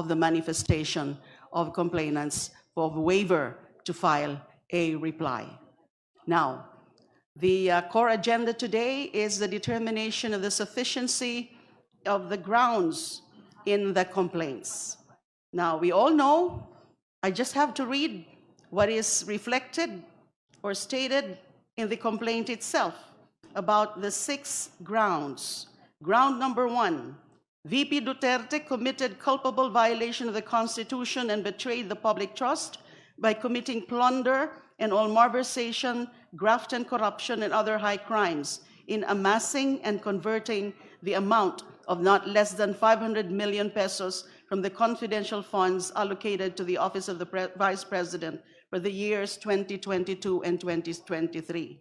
of the manifestation of complainants for waiver to file a reply. Now, the core agenda today is the determination of the sufficiency of the grounds in the complaints. Now, we all know, I just have to read what is reflected or stated in the complaint itself about the 6 grounds. Ground number 1, VP Duterte committed culpable violation of the Constitution and betrayed the public trust by committing plunder and all malversation, graft and corruption and other high crimes in amassing and converting the amount of not less than 500 million pesos from the confidential funds allocated to the Office of the Vice President for the years 2022 and 2023.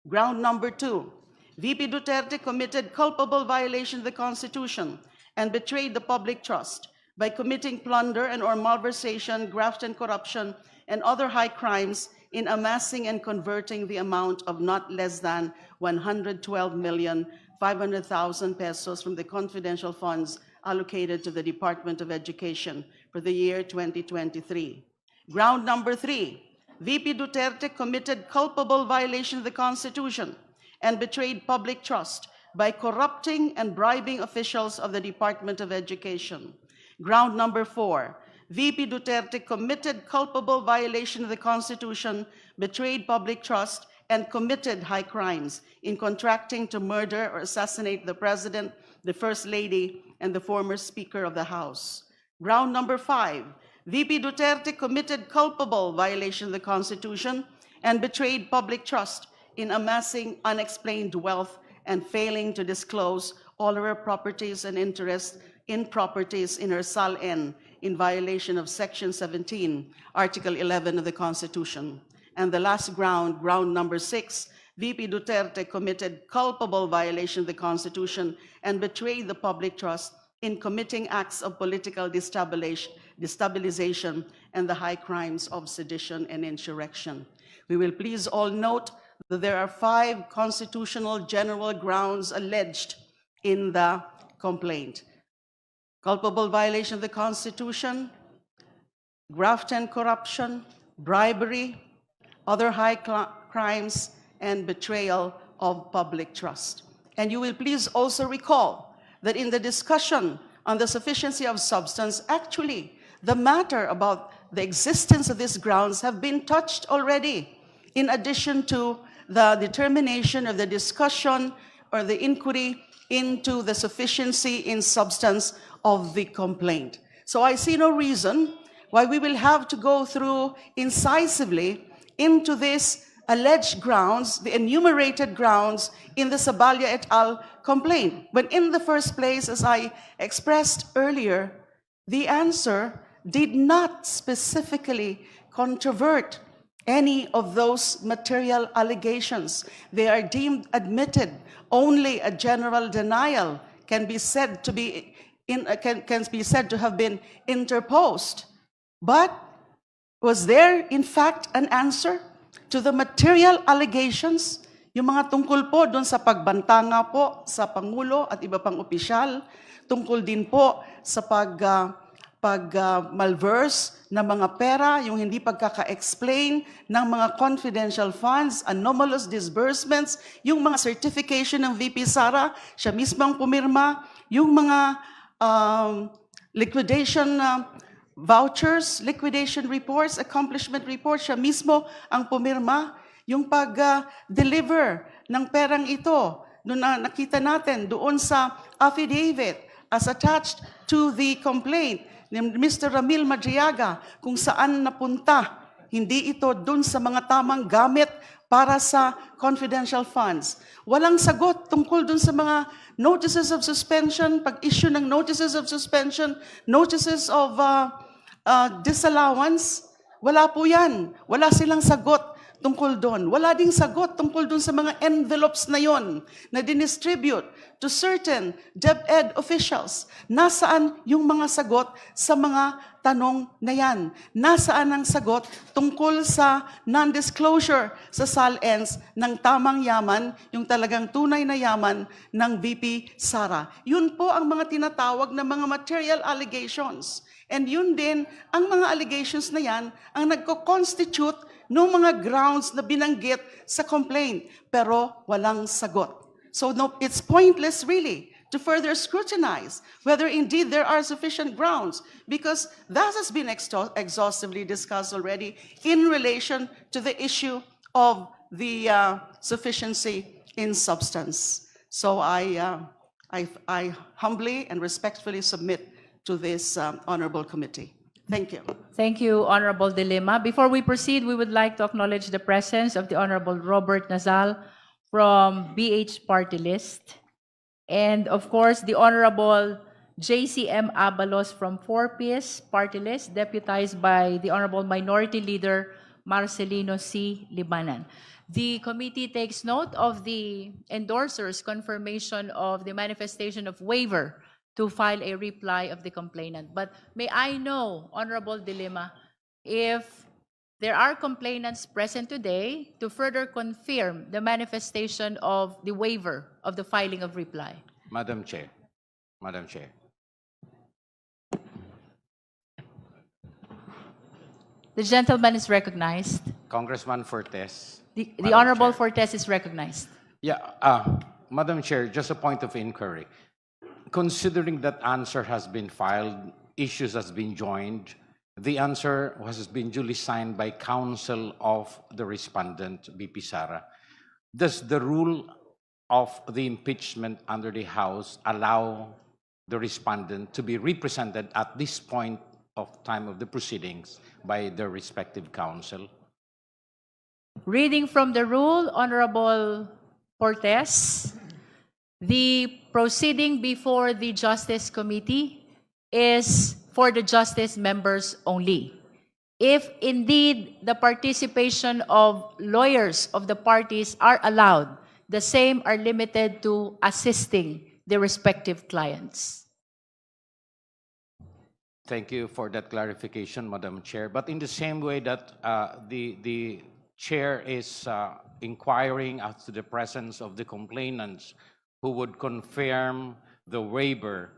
Ground number 2, VP Duterte committed culpable violation of the Constitution and betrayed the public trust by committing plunder and or malversation, graft and corruption, and other high crimes in amassing and converting the amount of not less than 112,500,000 pesos from the confidential funds allocated to the Department of Education for the year 2023. Ground number 3, VP Duterte committed culpable violation of the Constitution and betrayed public trust by corrupting and bribing officials of the Department of Education. Ground number 4, VP Duterte committed culpable violation of the Constitution, betrayed public trust, and committed high crimes in contracting to murder or assassinate the President, the First Lady, and the former Speaker of the House. Ground number 5, VP Duterte committed culpable violation of the Constitution and betrayed public trust in amassing unexplained wealth and failing to disclose all her properties and interests in properties in her SALN in violation of Section 17, Article 11 of the Constitution. And the last ground, ground number 6, VP Duterte committed culpable violation of the Constitution and betrayed the public trust in committing acts of political destabilization and the high crimes of sedition and insurrection. We will please all note that there are 5 constitutional general grounds alleged in the complaint: culpable violation of the Constitution, graft and corruption, bribery, other high crimes, and betrayal of public trust. And you will please also recall that in the discussion on the sufficiency of substance, actually, the matter about the existence of these grounds have been touched already, in addition to the determination of the discussion or the inquiry into the sufficiency in substance of the complaint. So I see no reason why we will have to go through incisively into these alleged grounds, the enumerated grounds in the Saballa et al. Complaint. When in the first place, as I expressed earlier, the answer did not specifically controvert any of those material allegations. They are deemed admitted. Only a general denial can be said to be can be said to have been interposed. But was there, in fact, an answer to the material allegations? Yung mga tungkol po doon sa pagbanta nga po sa Pangulo at iba pang opisyal, tungkol din po sa malverse na mga pera, yung hindi pagkaka-explain ng mga confidential funds, anomalous disbursements, yung mga certification ng VP Sara, siya mismong pumirma, yung mga liquidation vouchers, liquidation reports, accomplishment reports, siya mismo ang pumirma, yung pag-deliver ng perang ito, na nakita natin doon sa affidavit as attached to the complaint ni Mr. Ramil Madriaga, kung saan napunta, hindi ito doon sa mga tamang gamit para sa confidential funds. Walang sagot tungkol doon sa mga notices of suspension, pag-issue ng notices of suspension, notices of disallowance. Wala po yan. Wala silang sagot tungkol doon. Wala ding sagot tungkol doon sa mga envelopes na yon na dinistribute to certain DepEd officials. Nasaan yung mga sagot sa mga tanong na yan? Nasaan ang sagot tungkol sa non-disclosure sa SALNs ng tamang yaman, yung talagang tunay na yaman ng VP Sara? Yun po ang mga tinatawag na mga material allegations. And yun din, ang mga allegations na yan, ang nagko-constitute ng mga grounds na binanggit sa complaint, pero walang sagot. So no, it's pointless really to further scrutinize whether indeed there are sufficient grounds, because that has been exhaustively discussed already in relation to the issue of the sufficiency in substance. So I humbly and respectfully submit to this honorable committee. Thank you. Thank you, Honorable De Lima. Before we proceed, we would like to acknowledge the presence of the Honorable Robert Nazal from BH Party List, and of course, the Honorable JCM Abalos from 4PS Party List, deputized by the Honorable Minority Leader Marcelino C. Libanan. The committee takes note of the endorser's confirmation of the manifestation of waiver to file a reply of the complainant. But may I know, Honorable De Lima, if there are complainants present today to further confirm the manifestation of the waiver of the filing of reply? Madam Chair. Madam Chair. The gentleman is recognized. Congressman Fortes. The Madam Honorable Chair. Fortes is recognized. Yeah, Madam Chair, just a point of inquiry. Considering that answer has been filed, issues has been joined, the answer has been duly signed by counsel of the respondent, BP Sara. Does the rule of the impeachment under the House allow the respondent to be represented at this point of time of the proceedings by their respective counsel? Reading from the rule, Honorable Fortes, the proceeding before the Justice Committee is for the Justice members only. If indeed the participation of lawyers of the parties are allowed, the same are limited to assisting the respective clients. Thank you for that clarification, Madam Chair. But in the same way that the Chair is inquiring as to the presence of the complainants who would confirm the waiver,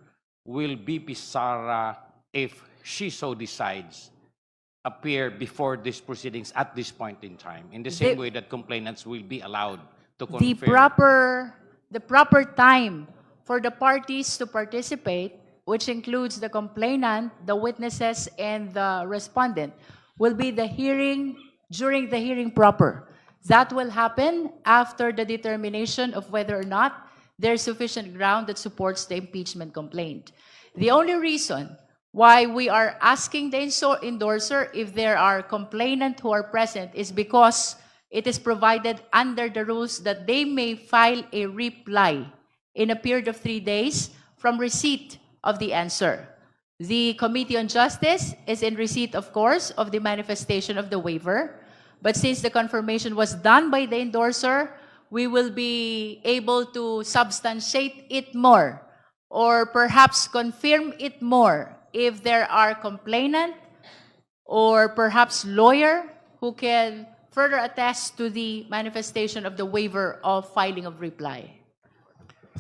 will BP Sara, if she so decides, appear before these proceedings at this point in time, in the same way that complainants will be allowed to confirm? The proper time for the parties to participate, which includes the complainant, the witnesses, and the respondent, will be the hearing, during the hearing proper. That will happen after the determination of whether or not there's sufficient ground that supports the impeachment complaint. The only reason why we are asking the endorser if there are complainants who are present is because it is provided under the rules that they may file a reply in a period of 3 days from receipt of the answer. The Committee on Justice is in receipt, of course, of the manifestation of the waiver. But since the confirmation was done by the endorser, we will be able to substantiate it more or perhaps confirm it more if there are complainant or perhaps lawyer who can further attest to the manifestation of the waiver of filing of reply.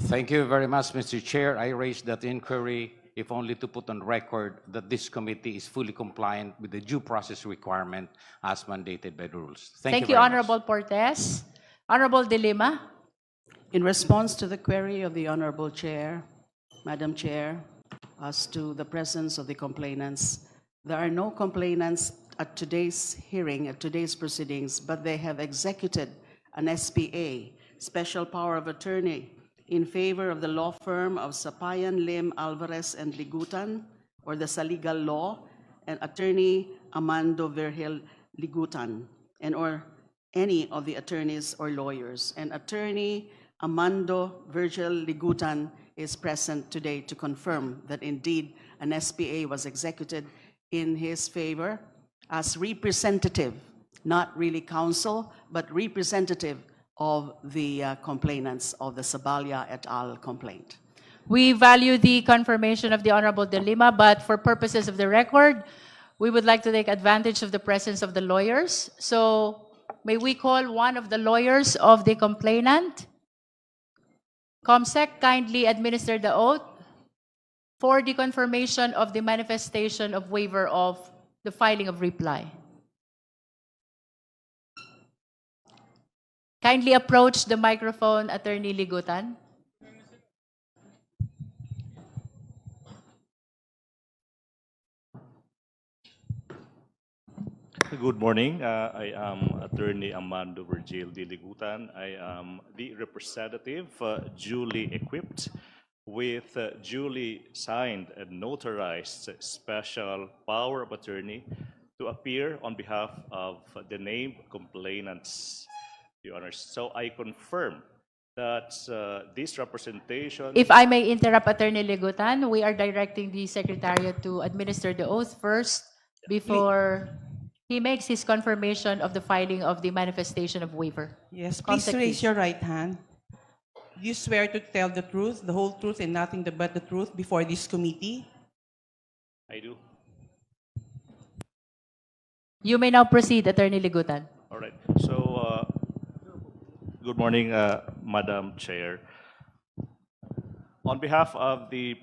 Thank you very much, Mr. Chair. I raised that inquiry if only to put on record that this committee is fully compliant with the due process requirement as mandated by the rules. Thank you very Honorable Fortes. Honorable De Lima. In response to the query of the Honorable Chair, Madam Chair, as to the presence of the complainants, there are no complainants at today's hearing, at today's proceedings, but they have executed an SPA, Special Power of Attorney, in favor of the law firm of Sapayan, Lim, Alvarez, and Ligutan, or the Saligal Law, and Attorney Amando Virgil Ligutan, and or any of the attorneys or lawyers. And Attorney Amando Virgil Ligutan is present today to confirm that indeed an SPA was executed in his favor as representative, not really counsel, but representative of the complainants of the Sabalia et al. Complaint. We value the confirmation of the Honorable De Lima, but for purposes of the record, we would like to take advantage of the presence of the lawyers. So may we call one of the lawyers of the complainant? COMSEC, kindly administer the oath. for the confirmation of the manifestation of waiver of the filing of reply. Kindly approach the microphone, Attorney Ligutan. Good morning. I am Attorney Amando Virgil de Ligutan. I am the representative duly equipped with duly signed and notarized special power of attorney to appear on behalf of the named complainants, Your Honors. So I confirm that this representation... If I may interrupt, Attorney Ligutan, we are directing the Secretariat to administer the oath first before he makes his confirmation of the filing of the manifestation of waiver. Yes, please Consec, raise your right hand. Do you swear to tell the truth, the whole truth, and nothing but the truth before this committee? I do. You may now proceed, Attorney Ligutan. All right. So, good morning, Madam Chair. On behalf of the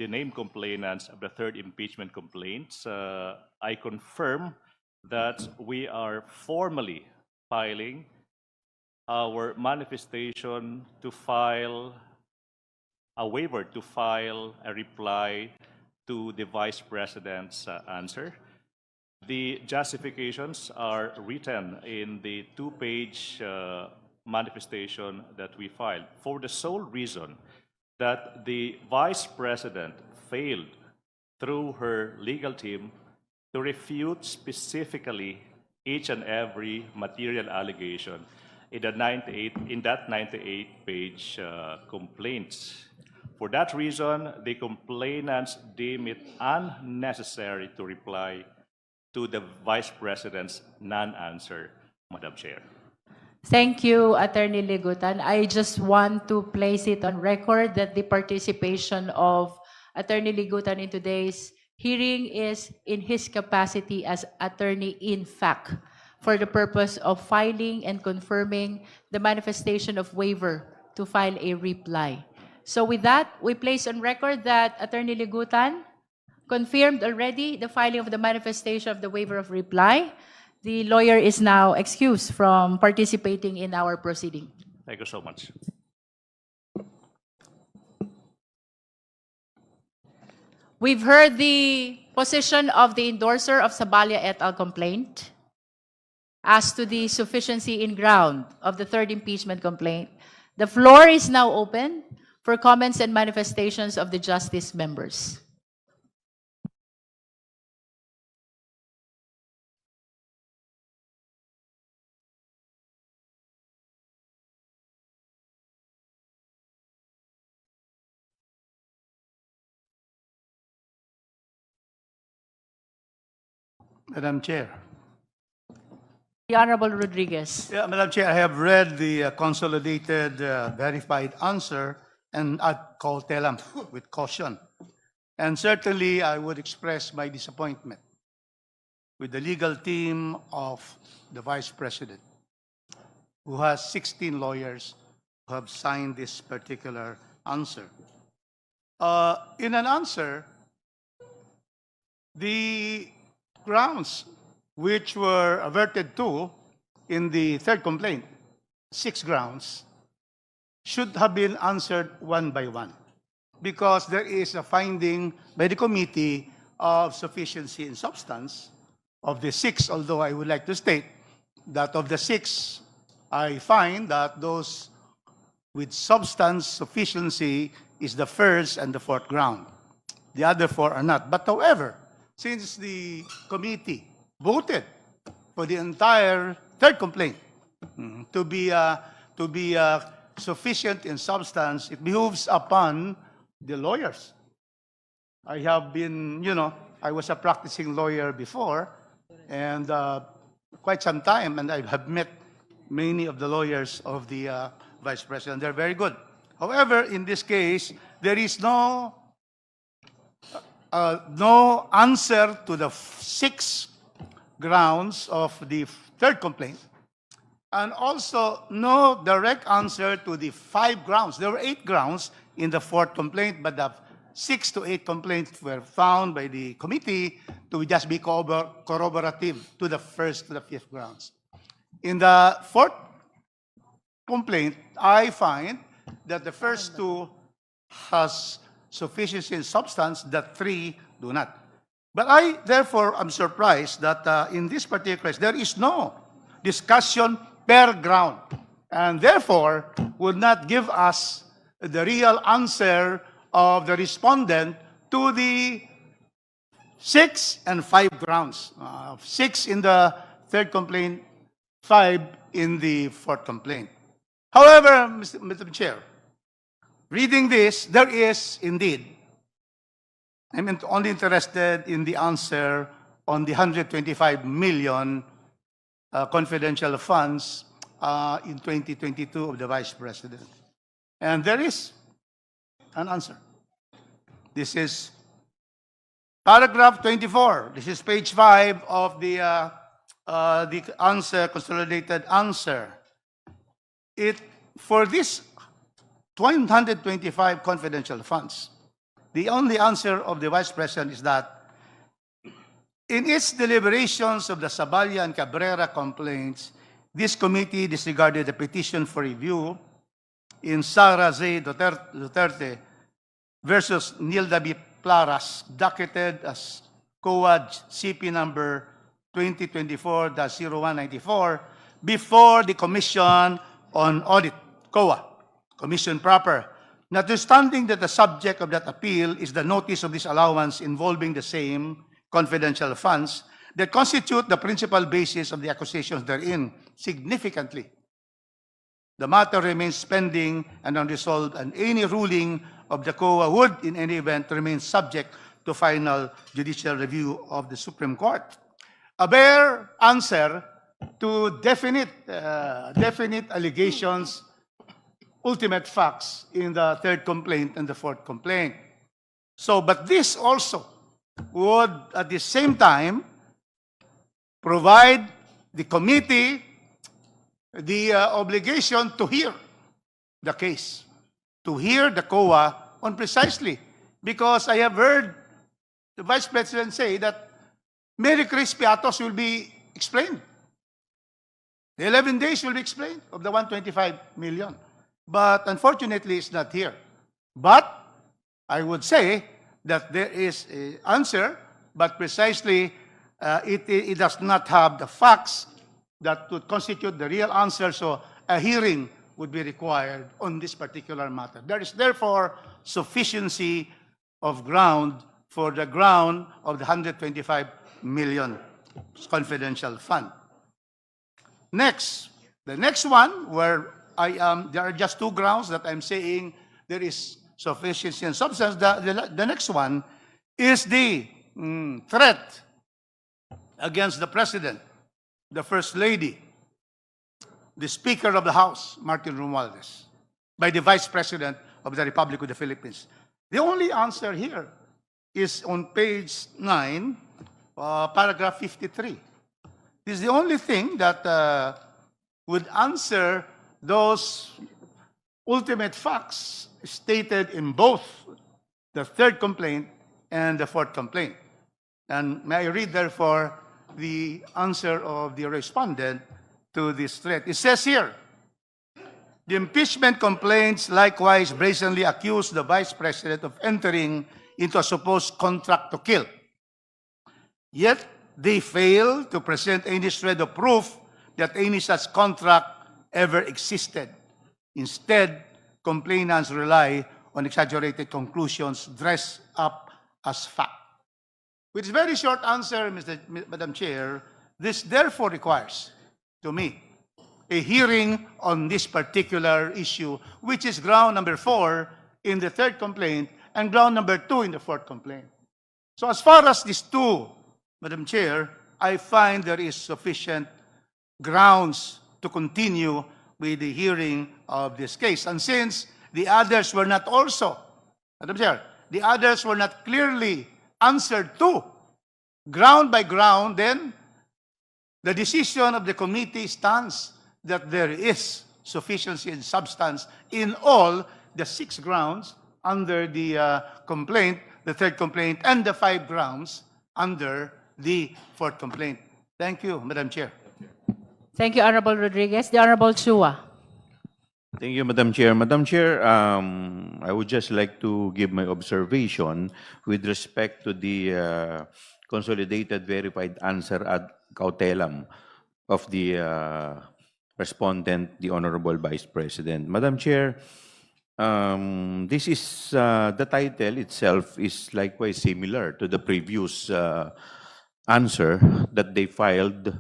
named complainants of the third impeachment complaints, I confirm that we are formally filing our manifestation to file a waiver, to file a reply to the Vice President's answer. The justifications are written in the two-page manifestation that we filed for the sole reason that the Vice President failed through her legal team to refute specifically each and every material allegation in that 98-page complaints. For that reason, the complainants deem it unnecessary to reply to the Vice President's non-answer, Madam Chair. Thank you, Attorney Ligutan. I just want to place it on record that the participation of Attorney Ligutan in today's hearing is in his capacity as attorney in fact for the purpose of filing and confirming the manifestation of waiver to file a reply. So with that, we place on record that Attorney Ligutan confirmed already the filing of the manifestation of the waiver of reply. The lawyer is now excused from participating in our proceeding. Thank you so much. We've heard the position of the endorser of Sabalia et al. Complaint as to the sufficiency in ground of the third impeachment complaint. The floor is now open for comments and manifestations of the justice members. Madam Chair. The Honorable Rodriguez. Yeah, Madam Chair, I have read the consolidated verified answer, and I'd call Telam with caution. And certainly, I would express my disappointment with the legal team of the Vice President, who has 16 lawyers who have signed this particular answer. In an answer, the grounds which were averted to in the third complaint, 6 grounds, should have been answered one by one, because there is a finding by the committee of sufficiency in substance of the 6, although I would like to state that of the 6, I find that those with substance sufficiency is the first and the fourth ground. The other 4 are not. But however, since the committee voted for the entire third complaint to be sufficient in substance, it behooves upon the lawyers. I have been, I was a practicing lawyer before, and quite some time, and I have met many of the lawyers of the Vice President. They're very good. However, in this case, there is no answer to the 6 grounds of the third complaint, and also no direct answer to the 5 grounds. There were 8 grounds in the fourth complaint, but the 6 to 8 complaints were found by the committee to just be corroborative to the first to the fifth grounds. In the fourth complaint, I find that the first two has sufficiency in substance, that 3 do not. But I, therefore, am surprised that in this particular case, there is no discussion per ground, and therefore would not give us the real answer of the respondent to the 6 and 5 grounds. 6 in the third complaint, 5 in the fourth complaint. However, Mr. Chair, reading this, there is indeed, I'm only interested in the answer on the 125 million confidential funds in 2022 of the Vice President. And there is an answer. This is paragraph 24. This is page 5 of the answer, consolidated answer. For this 125 confidential funds, the only answer of the Vice President is that in its deliberations of the Saballa and Cabrera complaints, this committee disregarded the petition for review in Sara Z. Duterte versus Nilda B. Plaras, docketed as COA CP number 2024-0194, before the Commission on Audit, COA, Commission proper, notwithstanding that the subject of that appeal is the notice of disallowance involving the same confidential funds that constitute the principal basis of the accusations therein. Significantly, the matter remains pending and unresolved, and any ruling of the COA would, in any event, remain subject to final judicial review of the Supreme Court. A bare answer to definite allegations, ultimate facts in the third complaint and the fourth complaint. So, but this also would, at the same time, provide the committee the obligation to hear the case, to hear the COA on precisely, because I have heard the Vice President say that Mary Chris Piatos will be explained. The 11 days will be explained of the 125 million. But unfortunately, it's not here. But I would say that there is an answer, but precisely it does not have the facts that would constitute the real answer, so a hearing would be required on this particular matter. There is therefore sufficiency of ground for the ground of the 125 million confidential fund. Next, the next one where there are just 2 grounds that I'm saying there is sufficiency and substance. The next one is the threat against the President, the First Lady, the Speaker of the House, Martin Romualdez, by the Vice President of the Republic of the Philippines. The only answer here is on page 9, paragraph 53. This is the only thing that would answer those ultimate facts stated in both the third complaint and the fourth complaint. And may I read, therefore, the answer of the respondent to this threat. It says here, the impeachment complaints likewise brazenly accuse the Vice President of entering into a supposed contract to kill. Yet, they fail to present any shred of proof that any such contract ever existed. Instead, complainants rely on exaggerated conclusions dressed up as fact. With a very short answer, Madam Chair, this therefore requires, to me, a hearing on this particular issue, which is ground number 4 in the third complaint and ground number 2 in the fourth complaint. So as far as these 2, Madam Chair, I find there is sufficient grounds to continue with the hearing of this case. And since the others were not also, Madam Chair, the others were not clearly answered to, ground by ground, then the decision of the committee stands that there is sufficiency in substance in all the 6 grounds under the complaint, the third complaint, and the 5 grounds under the fourth complaint. Thank you, Madam Chair. Thank you, Honorable Rodriguez. The Honorable Chua. Thank you, Madam Chair. Madam Chair, I would just like to give my observation with respect to the consolidated verified answer ad cautelam of the respondent, the Honorable Vice President. Madam Chair, this is, the title itself is likewise similar to the previous answer that they filed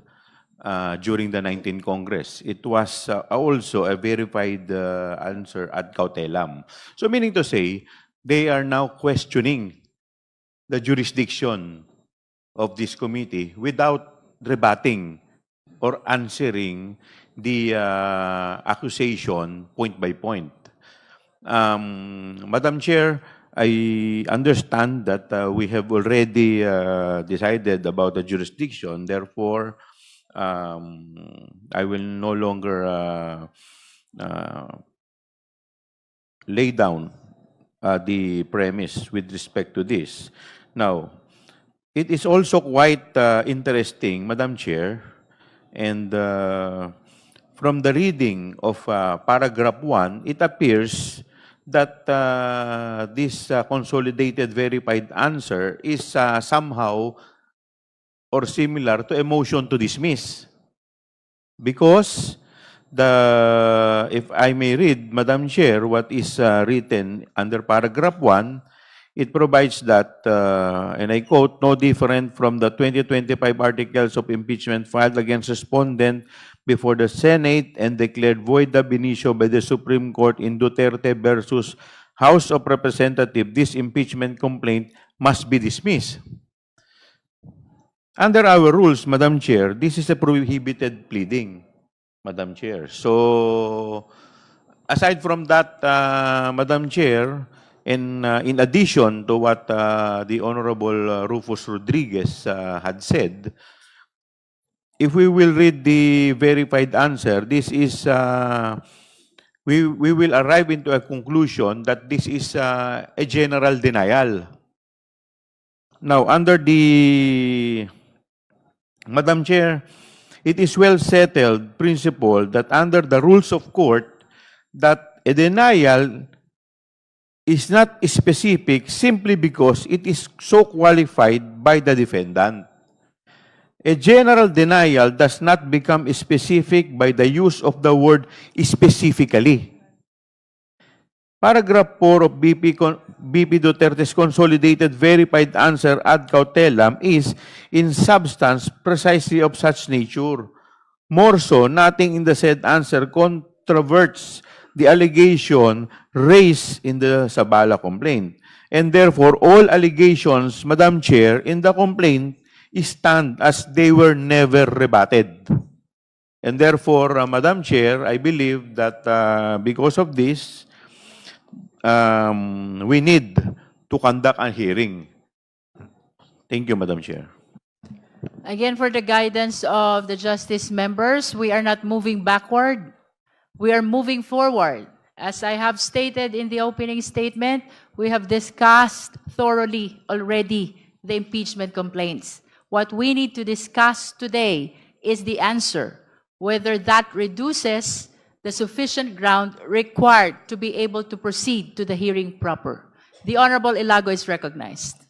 during the 19th Congress. It was also a verified answer ad cautelam. So meaning to say, they are now questioning the jurisdiction of this committee without rebutting or answering the accusation point by point. Madam Chair, I understand that we have already decided about the jurisdiction. Therefore, I will no longer lay down the premise with respect to this. Now, it is also quite interesting, Madam Chair, and from the reading of paragraph 1, it appears that this consolidated verified answer is somehow or similar to a motion to dismiss. Because if I may read, Madam Chair, what is written under paragraph 1, it provides that, and I quote, no different from the 2025 articles of impeachment filed against respondent before the Senate and declared void ab initio by the Supreme Court in Duterte versus House of Representatives, this impeachment complaint must be dismissed. Under our rules, Madam Chair, this is a prohibited pleading, Madam Chair. So, aside from that, Madam Chair, in addition to what the Honorable Rufus Rodriguez had said, if we will read the verified answer, this is, we will arrive into a conclusion that this is a general denial. Now, under the, Madam Chair, it is well settled principle that under the rules of court, that a denial is not specific simply because it is so qualified by the defendant. A general denial does not become specific by the use of the word specifically. Paragraph 4 of BP Duterte's consolidated verified answer ad cautelam is, in substance, precisely of such nature. More so, nothing in the said answer controverts the allegation raised in the Sabala complaint. And therefore, all allegations, Madam Chair, in the complaint stand as they were never rebutted. And therefore, Madam Chair, I believe that because of this, we need to conduct a hearing. Thank you, Madam Chair. Again, for the guidance of the justice members, we are not moving backward. We are moving forward. As I have stated in the opening statement, we have discussed thoroughly already the impeachment complaints. What we need to discuss today is the answer, whether that reduces the sufficient ground required to be able to proceed to the hearing proper. The Honorable Ilago is recognized.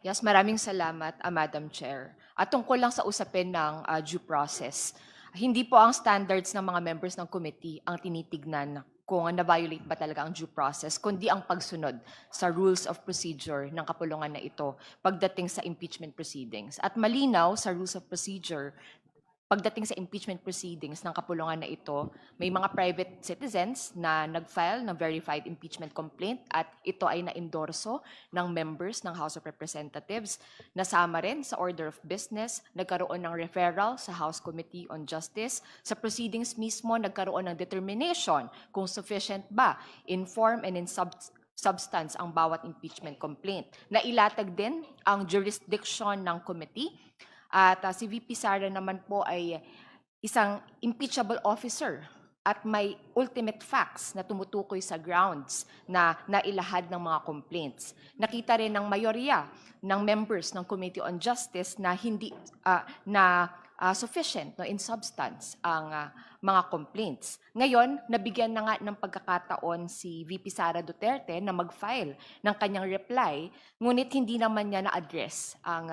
Yes, maraming salamat, Madam Chair. At tungkol lang sa usapin ng due process, hindi po ang standards ng mga members ng committee ang tinitignan kung na-violate ba talaga ang due process, kundi ang pagsunod sa rules of procedure ng kapulungan na ito pagdating sa impeachment proceedings. At malinaw sa rules of procedure, pagdating sa impeachment proceedings ng kapulungan na ito, may mga private citizens na nag-file ng verified impeachment complaint at ito ay na-endorso ng members ng House of Representatives. Nasama rin sa order of business, nagkaroon ng referral sa House Committee on Justice. Sa proceedings mismo, nagkaroon ng determination kung sufficient ba in form and in substance ang bawat impeachment complaint. Nailatag din ang jurisdiction ng committee. At si VP Sara naman po ay isang impeachable officer at may ultimate facts na tumutukoy sa grounds na nailahad ng mga complaints. Nakita rin ng mayorya ng members ng Committee on Justice na hindi sufficient in substance ang mga complaints. Ngayon, nabigyan na nga ng pagkakataon si VP Sara Duterte na mag-file ng kanyang reply, ngunit hindi naman niya na-address ang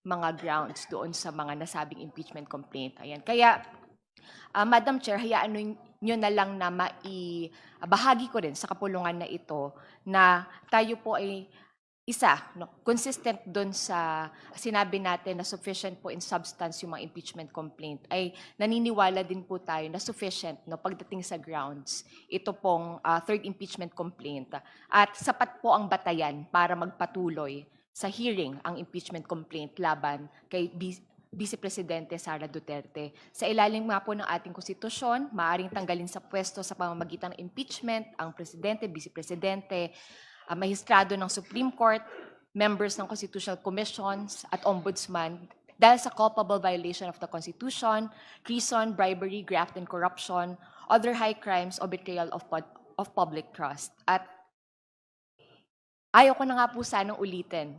mga grounds doon sa mga nasabing impeachment complaint. Ayan. Kaya, Madam Chair, hayaan nyo na lang na bahagi ko rin sa kapulungan na ito na tayo po ay consistent doon sa sinabi natin na sufficient po in substance yung mga impeachment complaint, ay naniniwala din po tayo na sufficient pagdating sa grounds ito pong third impeachment complaint. At sapat po ang batayan para magpatuloy sa hearing ang impeachment complaint laban kay Vice Presidente Sara Duterte. Sa ilalim nga po ng ating konstitusyon, maaaring tanggalin sa pwesto sa pamamagitan ng impeachment ang Presidente, Vice Presidente, mahistrado ng Supreme Court, members ng Constitutional Commissions at Ombudsman dahil sa culpable violation of the Constitution, treason, bribery, graft and corruption, other high crimes o betrayal of public trust. At ayaw ko na nga po sanang ulitin,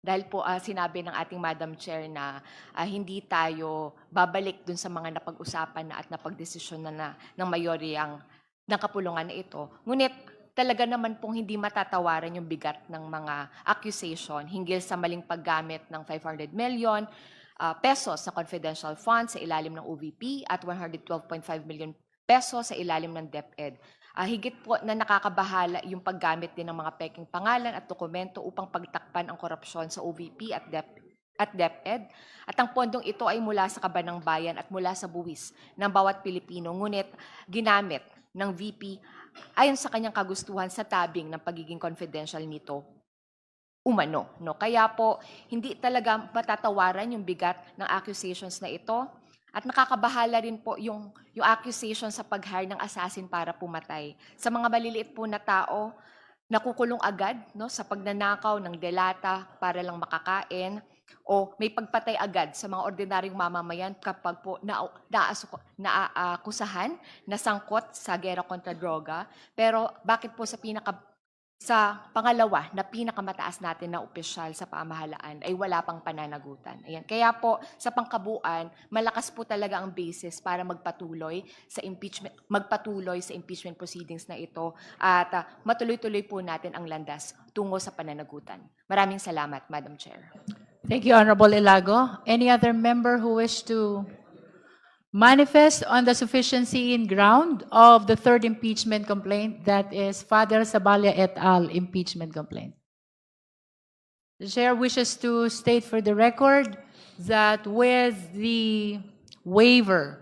dahil po sinabi ng ating Madam Chair na hindi tayo babalik dun sa mga napag-usapan na at napagdesisyon na ng mayoryang ng kapulungan na ito. Ngunit talaga naman pong hindi matatawaran yung bigat ng mga accusation hinggil sa maling paggamit ng 500 million pesos sa confidential funds sa ilalim ng OVP at 112.5 million pesos sa ilalim ng DepEd. Higit po na nakakabahala yung paggamit din ng mga peking pangalan at dokumento upang pagtakpan ang korupsyon sa OVP at DepEd. At ang pondong ito ay mula sa kaban ng bayan at mula sa buwis ng bawat Pilipino, ngunit ginamit ng VP ayon sa kanyang kagustuhan sa tabing ng pagiging confidential nito umano. Kaya po, hindi talaga matatawaran yung bigat ng accusations na ito. At nakakabahala rin po yung accusation sa pag-hire ng assassin para pumatay. Sa mga maliliit po na tao, nakukulong agad sa pagnanakaw ng delata para lang makakain, o may pagpatay agad sa mga ordinaryong mamamayan kapag po naaakusahan na sangkot sa gera kontra droga. Pero bakit po sa pangalawa na pinakamataas natin na opisyal sa pamahalaan ay wala pang pananagutan? Ayan. Kaya po sa pangkabuuan, malakas po talaga ang basis para magpatuloy sa impeachment proceedings na ito at matuloy-tuloy po natin ang landas tungo sa pananagutan. Maraming salamat, Madam Chair. Thank you, Honorable Ilago. Any other member who wish to manifest on the sufficiency in ground of the third impeachment complaint, that is Father Sabalia et al. Impeachment complaint? The Chair wishes to state for the record that with the waiver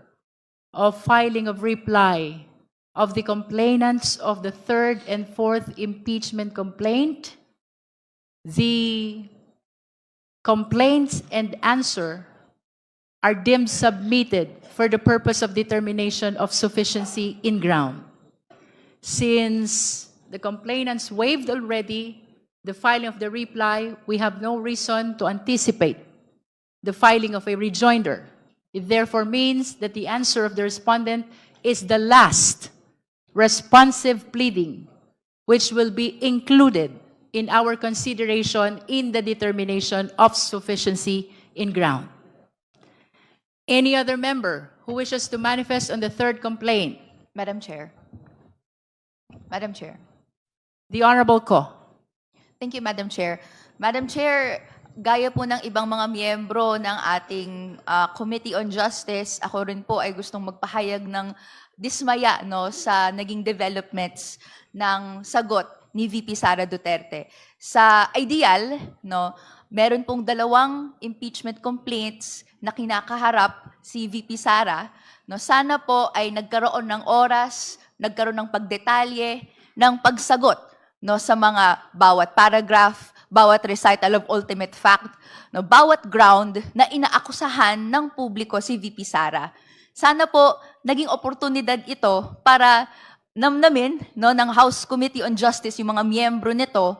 of filing of reply of the complainants of the third and fourth impeachment complaint, the complaints and answer are deemed submitted for the purpose of determination of sufficiency in ground. Since the complainants waived already the filing of the reply, we have no reason to anticipate the filing of a rejoinder. It therefore means that the answer of the respondent is the last responsive pleading, which will be included in our consideration in the determination of sufficiency in ground. Any other member who wishes to manifest on the third complaint? Madam Chair. Madam Chair. The Honorable Ko. Thank you, Madam Chair. Madam Chair, gaya po ng ibang mga miyembro ng ating Committee on Justice, ako rin po ay gustong magpahayag ng dismaya sa naging developments ng sagot ni VP Sara Duterte. Sa ideal, meron pong 2 impeachment complaints na kinakaharap si VP Sara. Sana po ay nagkaroon ng oras, nagkaroon ng pagdetalye, ng pagsagot sa mga bawat paragraph, bawat recital of ultimate fact, bawat ground na inaakusahan ng publiko si VP Sara. Sana po naging oportunidad ito para namnamin ng House Committee on Justice, yung mga miyembro nito,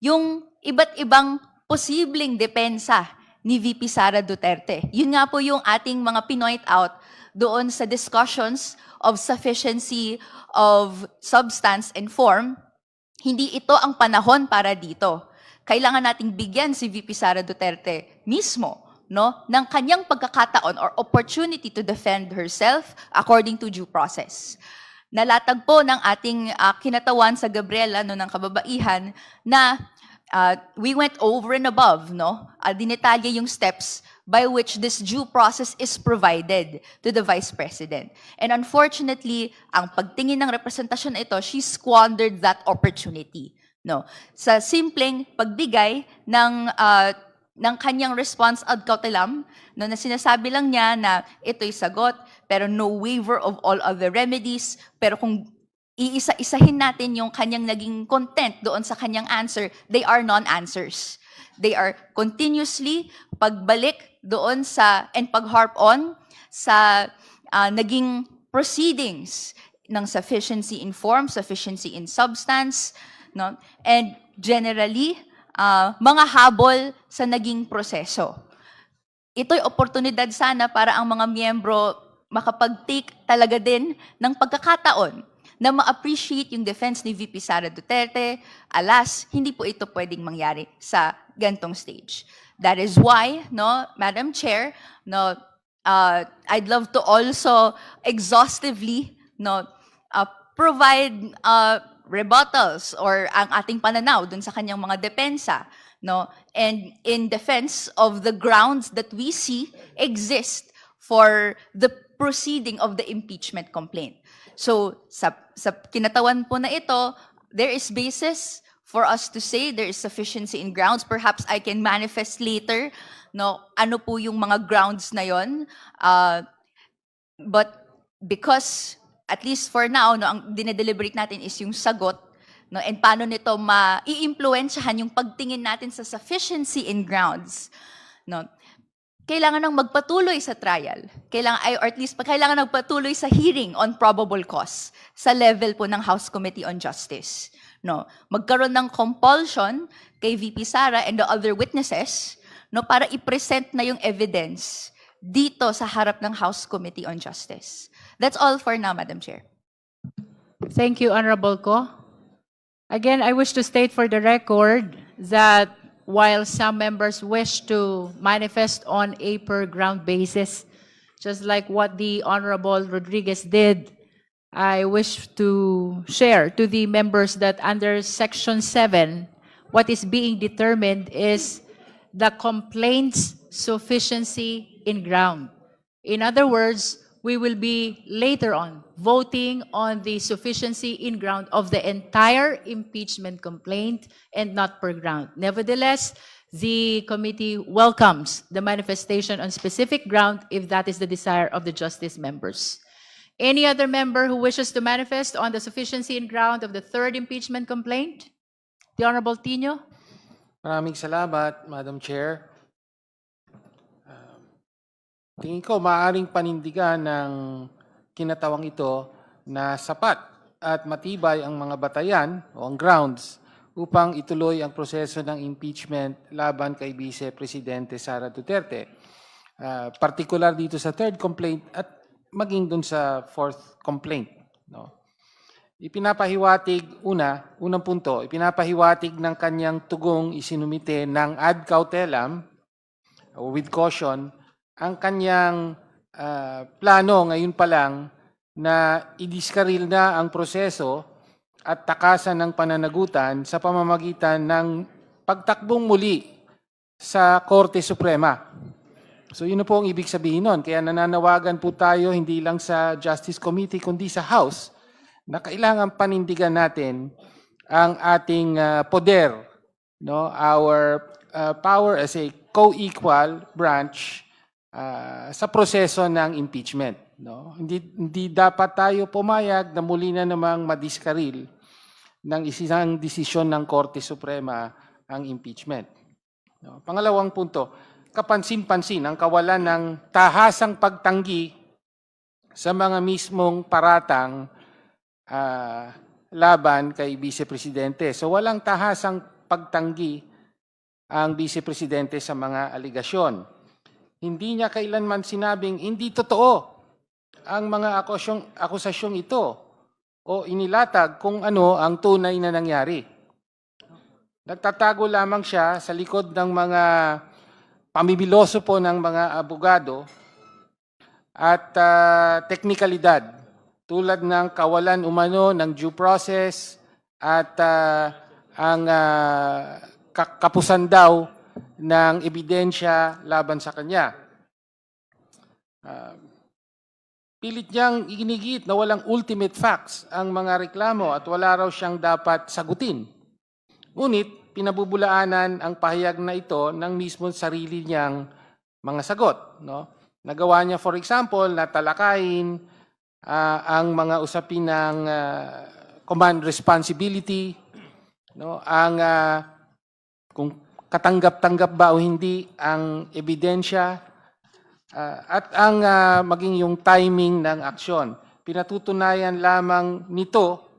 yung iba't ibang posibleng depensa ni VP Sara Duterte. Yun nga po yung ating mga pinoint out doon sa discussions of sufficiency of substance and form, hindi ito ang panahon para dito. Kailangan nating bigyan si VP Sara Duterte mismo, no, ng kanyang pagkakataon or opportunity to defend herself according to due process. Nalatag po ng ating kinatawan sa Gabriela, no, ng kababaihan, na we went over and above, no, dinetalye yung steps by which this due process is provided to the Vice President. And unfortunately, ang pagtingin ng representasyon na ito, she squandered that opportunity. No, sa simpleng pagbigay ng kanyang response ad cautelam, no, na sinasabi lang niya na ito'y sagot, pero no waiver of all other remedies. Pero kung iisa-isahin natin yung kanyang naging content doon sa kanyang answer, they are non-answers. They are continuously pagbalik doon sa, and pag-harp on sa naging proceedings ng sufficiency in form, sufficiency in substance, no? And generally, mga habol sa naging proseso. Ito'y oportunidad sana para ang mga miyembro makapag-take talaga din ng pagkakataon na ma-appreciate yung defense ni VP Sara Duterte. Alas, hindi po ito pwedeng mangyari sa gantong stage. That is why, no, Madam Chair, no, I'd love to also exhaustively, no, provide rebuttals or ang ating pananaw dun sa kanyang mga depensa, no, and in defense of the grounds that we see exist for the proceeding of the impeachment complaint. So sa kinatawan po na ito, there is basis for us to say there is sufficiency in grounds. Perhaps I can manifest later, no, ano po yung mga grounds na yon. But because at least for now, no, ang dinedeliberate natin is yung sagot, no, and paano nito ma-i-impluwensyahan yung pagtingin natin sa sufficiency in grounds, no. Kailangan nang magpatuloy sa trial. Or at least kailangan magpatuloy sa hearing on probable cause sa level po ng House Committee on Justice, no. Magkaroon ng compulsion kay VP Sara and the other witnesses, no, para i-present na yung evidence dito sa harap ng House Committee on Justice. That's all for now, Madam Chair. Thank you, Honorable Ko. Again, I wish to state for the record that while some members wish to manifest on a per ground basis, just like what the Honorable Rodriguez did, I wish to share to the members that under Section 7, what is being determined is the complaint's sufficiency in ground. In other words, we will be later on voting on the sufficiency in ground of the entire impeachment complaint and not per ground. Nevertheless, the committee welcomes the manifestation on specific ground if that is the desire of the justice members. Any other member who wishes to manifest on the sufficiency in ground of the third impeachment complaint? The Honorable Tino? Maraming salamat, Madam Chair. Tingin ko, maaaring panindigan ng kinatawang ito na sapat at matibay ang mga batayan o ang grounds upang ituloy ang proseso ng impeachment laban kay Vice Presidente Sara Duterte. Particular dito sa third complaint at maging dun sa fourth complaint. No? Unang punto, ipinapahiwatig ng kanyang tugong isinumite ng ad cautelam or with caution ang kanyang plano ngayon pa lang na idiskaril na ang proseso at takasan ng pananagutan sa pamamagitan ng pagtakbong muli sa Korte Suprema. So yun na po ang ibig sabihin nun. Kaya nananawagan po tayo hindi lang sa Justice Committee kundi sa House na kailangan panindigan natin ang ating poder, no? Our power as a co-equal branch sa proseso ng impeachment. No? Hindi dapat tayo pumayag na muli na namang madiskaril ng isang desisyon ng Korte Suprema ang impeachment. No? Pangalawang punto, kapansin-pansin ang kawalan ng tahasang pagtanggi sa mga mismong paratang laban kay Vice Presidente. So walang tahasang pagtanggi ang Vice Presidente sa mga aligasyon. Hindi niya kailanman sinabing hindi totoo ang mga akusasyong ito o inilatag kung ano ang tunay na nangyari. Nagtatago lamang siya sa likod ng mga pamimiloso po ng mga abogado at teknikalidad tulad ng kawalan umano ng due process at ang kapusan daw ng ebidensya laban sa kanya. Pilit niyang iginigit na walang ultimate facts ang mga reklamo at wala raw siyang dapat sagutin. Ngunit pinabubulaanan ang pahayag na ito ng mismo sarili niyang mga sagot. No? Nagawa niya, for example, na talakayin ang mga usapin ng command responsibility, no? Ang kung katanggap-tanggap ba o hindi ang ebidensya, at ang maging yung timing ng aksyon. Pinatutunayan lamang nito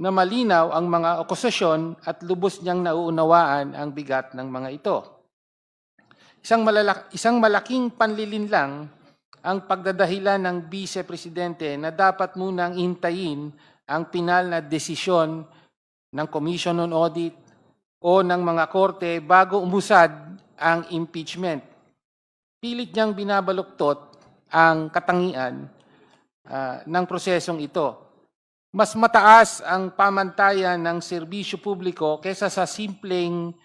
na malinaw ang mga akusasyon at lubos niyang nauunawaan ang bigat ng mga ito. Isang malaking panlilinlang ang pagdadahilan ng Vice Presidente na dapat munang hintayin ang pinal na desisyon ng Commission on Audit o ng mga korte bago umusad ang impeachment. Pilit niyang binabaluktot ang katangian ng prosesong ito. Mas mataas ang pamantayan ng serbisyo publiko kaysa sa simpleng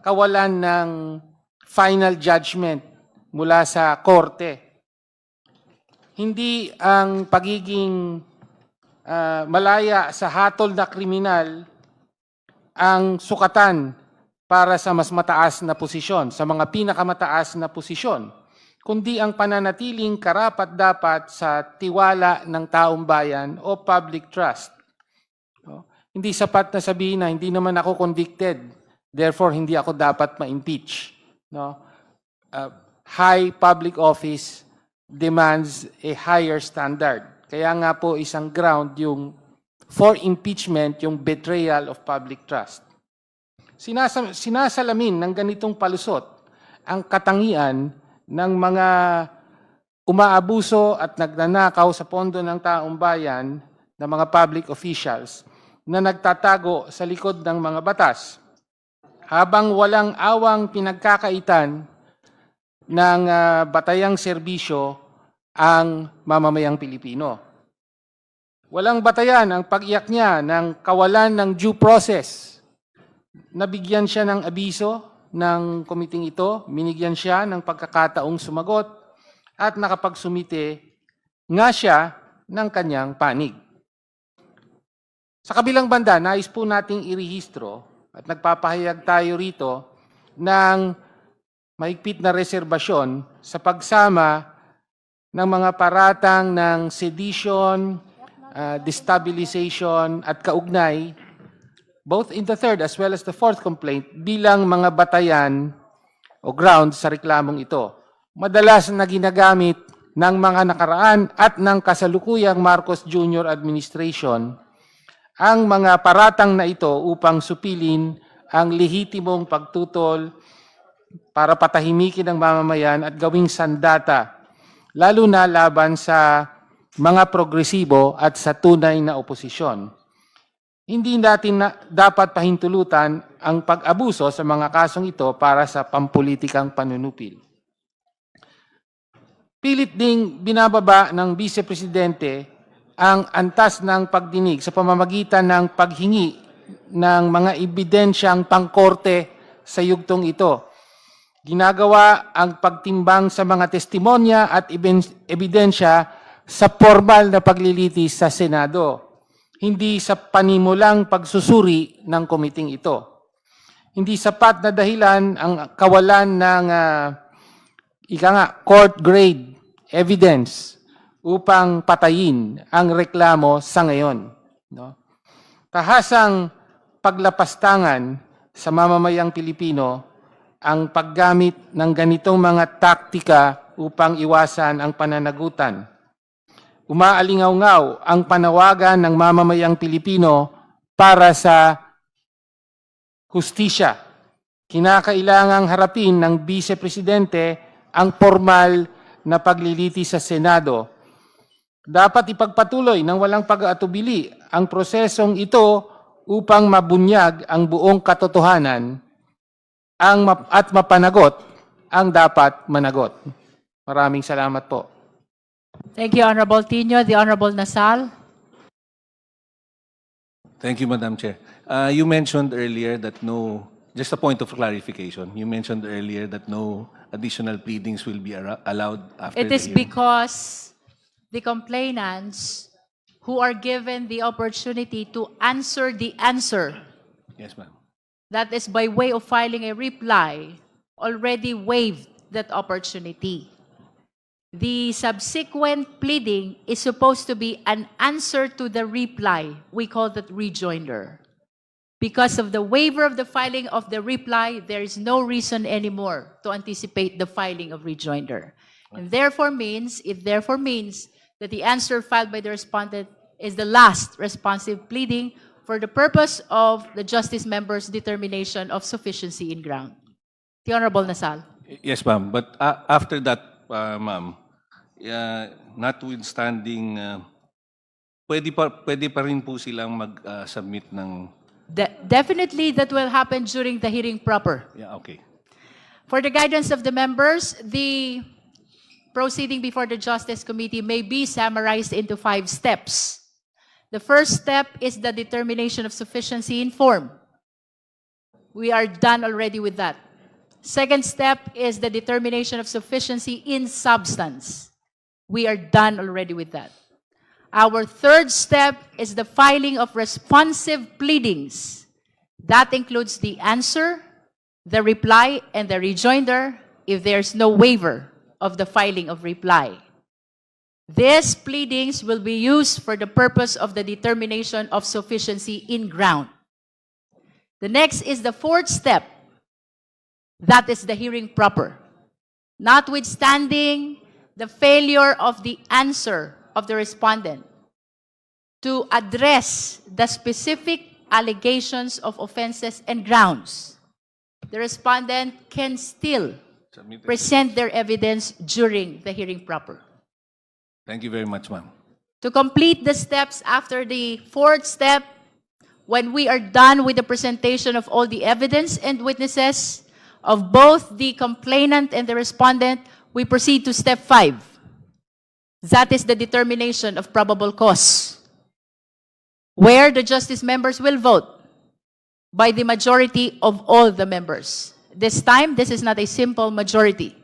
kawalan ng final judgment mula sa korte. Hindi ang pagiging malaya sa hatol na kriminal ang sukatan para sa mas mataas na posisyon, sa mga pinakamataas na posisyon, kundi ang pananatiling karapat-dapat sa tiwala ng taong bayan o public trust. No? Hindi sapat na sabihin na hindi naman ako convicted, therefore hindi ako dapat ma-impeach. No? High public office demands a higher standard. Kaya nga po isang ground yung for impeachment, yung betrayal of public trust. Sinasalamin ng ganitong palusot ang katangian ng mga umaabuso at nagnanakaw sa pondo ng taong bayan ng mga public officials na nagtatago sa likod ng mga batas habang walang awang pinagkakaitan ng batayang serbisyo ang mamamayang Pilipino. Walang batayan ang pag-iyak niya ng kawalan ng due process. Nabigyan siya ng abiso ng komiting ito, binigyan siya ng pagkakataong sumagot at nakapagsumite nga siya ng kanyang panig. Sa kabilang banda, nais po nating irehistro at nagpapahayag tayo rito ng mahigpit na reserbasyon sa pagsama ng mga paratang ng sedition, destabilization at kaugnay both in the third as well as the fourth complaint bilang mga batayan o grounds sa reklamong ito. Madalas na ginagamit ng mga nakaraan at ng kasalukuyang Marcos Jr. administration ang mga paratang na ito upang supilin ang lehitimong pagtutol para patahimikin ang mamamayan at gawing sandata, lalo na laban sa mga progresibo at sa tunay na oposisyon. Hindi natin dapat pahintulutan ang pag-abuso sa mga kasong ito para sa pampulitikang panunupil. Pilit ding binababa ng Vice Presidente ang antas ng pagdinig sa pamamagitan ng paghingi ng mga ebidensyang pangkorte sa yugtong ito. Ginagawa ang pagtimbang sa mga testimonya at ebidensya sa formal na paglilitis sa Senado, hindi sa panimulang pagsusuri ng komiting ito. Hindi sapat na dahilan ang kawalan ng court grade evidence upang patayin ang reklamo sa ngayon. No? Tahasang paglapastangan sa mamamayang Pilipino ang paggamit ng ganitong mga taktika upang iwasan ang pananagutan. Umaalingaw-ngaw ang panawagan ng mamamayang Pilipino para sa hustisya. Kinakailangang harapin ng Vice Presidente ang formal na paglilitis sa Senado. dapat ipagpatuloy ng walang pag-aatubili ang prosesong ito upang mabunyag ang buong katotohanan at mapanagot ang dapat managot. Maraming salamat po. Thank you, Honorable Tino. The Honorable Nasal. Thank you, Madam Chair. You mentioned earlier that just a point of clarification, you mentioned earlier that no additional pleadings will be allowed after It the is hearing. because the complainants who are given the opportunity to answer the answer, Yes, ma'am. that is by way of filing a reply, already waived that opportunity. The subsequent pleading is supposed to be an answer to the reply. We call that rejoinder. Because of the waiver of the filing of the reply, there is no reason anymore to anticipate the filing of rejoinder. And therefore means, it therefore means that the answer filed by the respondent is the last responsive pleading for the purpose of the justice member's determination of sufficiency in ground. The Honorable Nasal. Yes, ma'am. But after that, ma'am, notwithstanding, pwede pa rin po silang mag-submit ng... Definitely that will happen during the hearing proper. Yeah, okay. For the guidance of the members, the proceeding before the Justice Committee may be summarized into 5 steps. The first step is the determination of sufficiency in form. We are done already with that. Second step is the determination of sufficiency in substance. We are done already with that. Our third step is the filing of responsive pleadings. That includes the answer, the reply, and the rejoinder if there's no waiver of the filing of reply. These pleadings will be used for the purpose of the determination of sufficiency in ground. The next is the fourth step. That is the hearing proper. Notwithstanding the failure of the answer of the respondent to address the specific allegations of offenses and grounds, the respondent can still present their evidence during the hearing proper. Thank you very much, ma'am. To complete the steps after the fourth step, when we are done with the presentation of all the evidence and witnesses of both the complainant and the respondent, we proceed to step 5. That is the determination of probable cause, where the justice members will vote by the majority of all the members. This time, this is not a simple majority.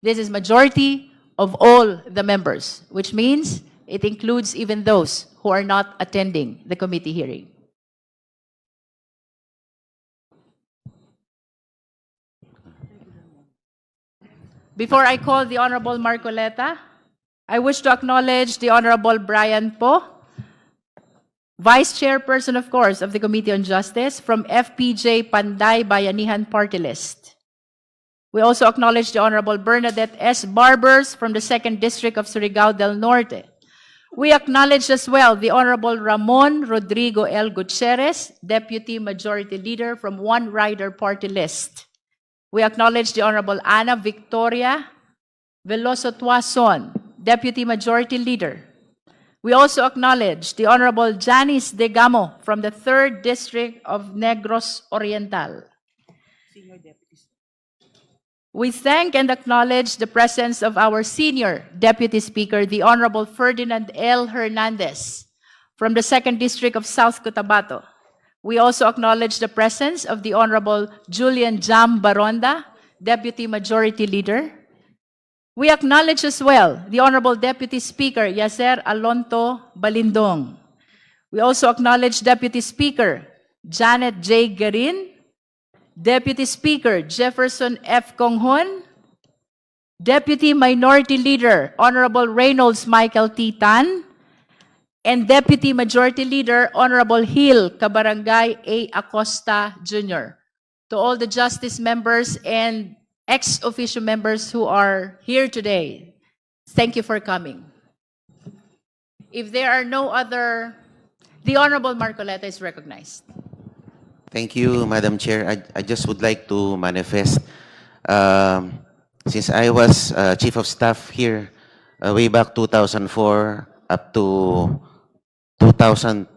This is majority of all the members, which means it includes even those who are not attending the committee hearing. Before I call the Honorable Marcoleta, I wish to acknowledge the Honorable Brian Po, Vice Chairperson, of course, of the Committee on Justice from FPJ Panday Bayanihan Party List. We also acknowledge the Honorable Bernadette S. Barbers from the 2nd District of Surigao del Norte. We acknowledge as well the Honorable Ramon Rodrigo L. Gutierrez, Deputy Majority Leader from One Rider Party List. We acknowledge the Honorable Ana Victoria Veloso Tuason, Deputy Majority Leader. We also acknowledge the Honorable Janice Degamo from the 3rd District of Negros Oriental. We thank and acknowledge the presence of our Senior Deputy Speaker, the Honorable Ferdinand L. Hernandez from the 2nd District of South Cotabato. We also acknowledge the presence of the Honorable Julian Jam Baronda, Deputy Majority Leader. We acknowledge as well the Honorable Deputy Speaker, Yaser Alonto Balindong. We also acknowledge Deputy Speaker Janet J. Garin, Deputy Speaker Jefferson F. Conghon, Deputy Minority Leader Honorable Reynolds Michael T. Tan, and Deputy Majority Leader Honorable Hill Cabarangay A. Acosta Jr. To all the justice members and ex-officio members who are here today, thank you for coming. If there are no other, the Honorable Marcoleta is recognized. Thank you, Madam Chair. I just would like to manifest, since I was Chief of Staff here way back 2004, up to 2024.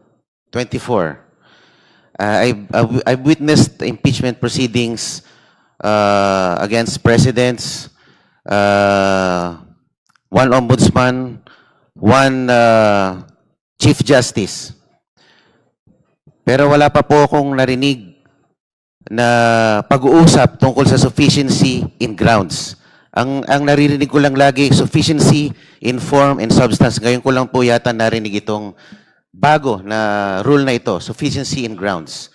I've witnessed impeachment proceedings against presidents, one ombudsman, one chief justice. Pero wala pa po akong narinig na pag-uusap tungkol sa sufficiency in grounds. Ang naririnig ko lang lagi, sufficiency in form and substance. Ngayon ko lang po yata narinig itong bago na rule na ito, sufficiency in grounds.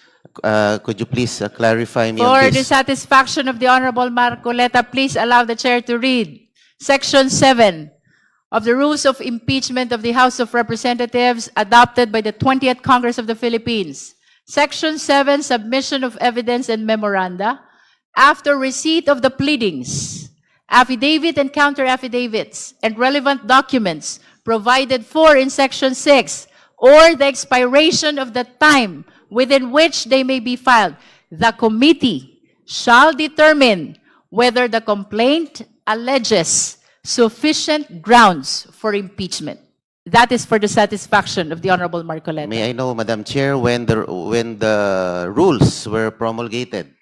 Could you please clarify me For on the this? satisfaction of the Honorable Marcoleta, please allow the chair to read Section 7 of the Rules of Impeachment of the House of Representatives adopted by the 20th Congress of the Philippines. Section 7, Submission of Evidence and Memoranda. After receipt of the pleadings, affidavit and counter-affidavits, and relevant documents provided for in Section 6, or the expiration of the time within which they may be filed, the committee shall determine whether the complaint alleges sufficient grounds for impeachment. That is for the satisfaction of the Honorable Marcoleta. May I know, Madam Chair, when the rules were promulgated?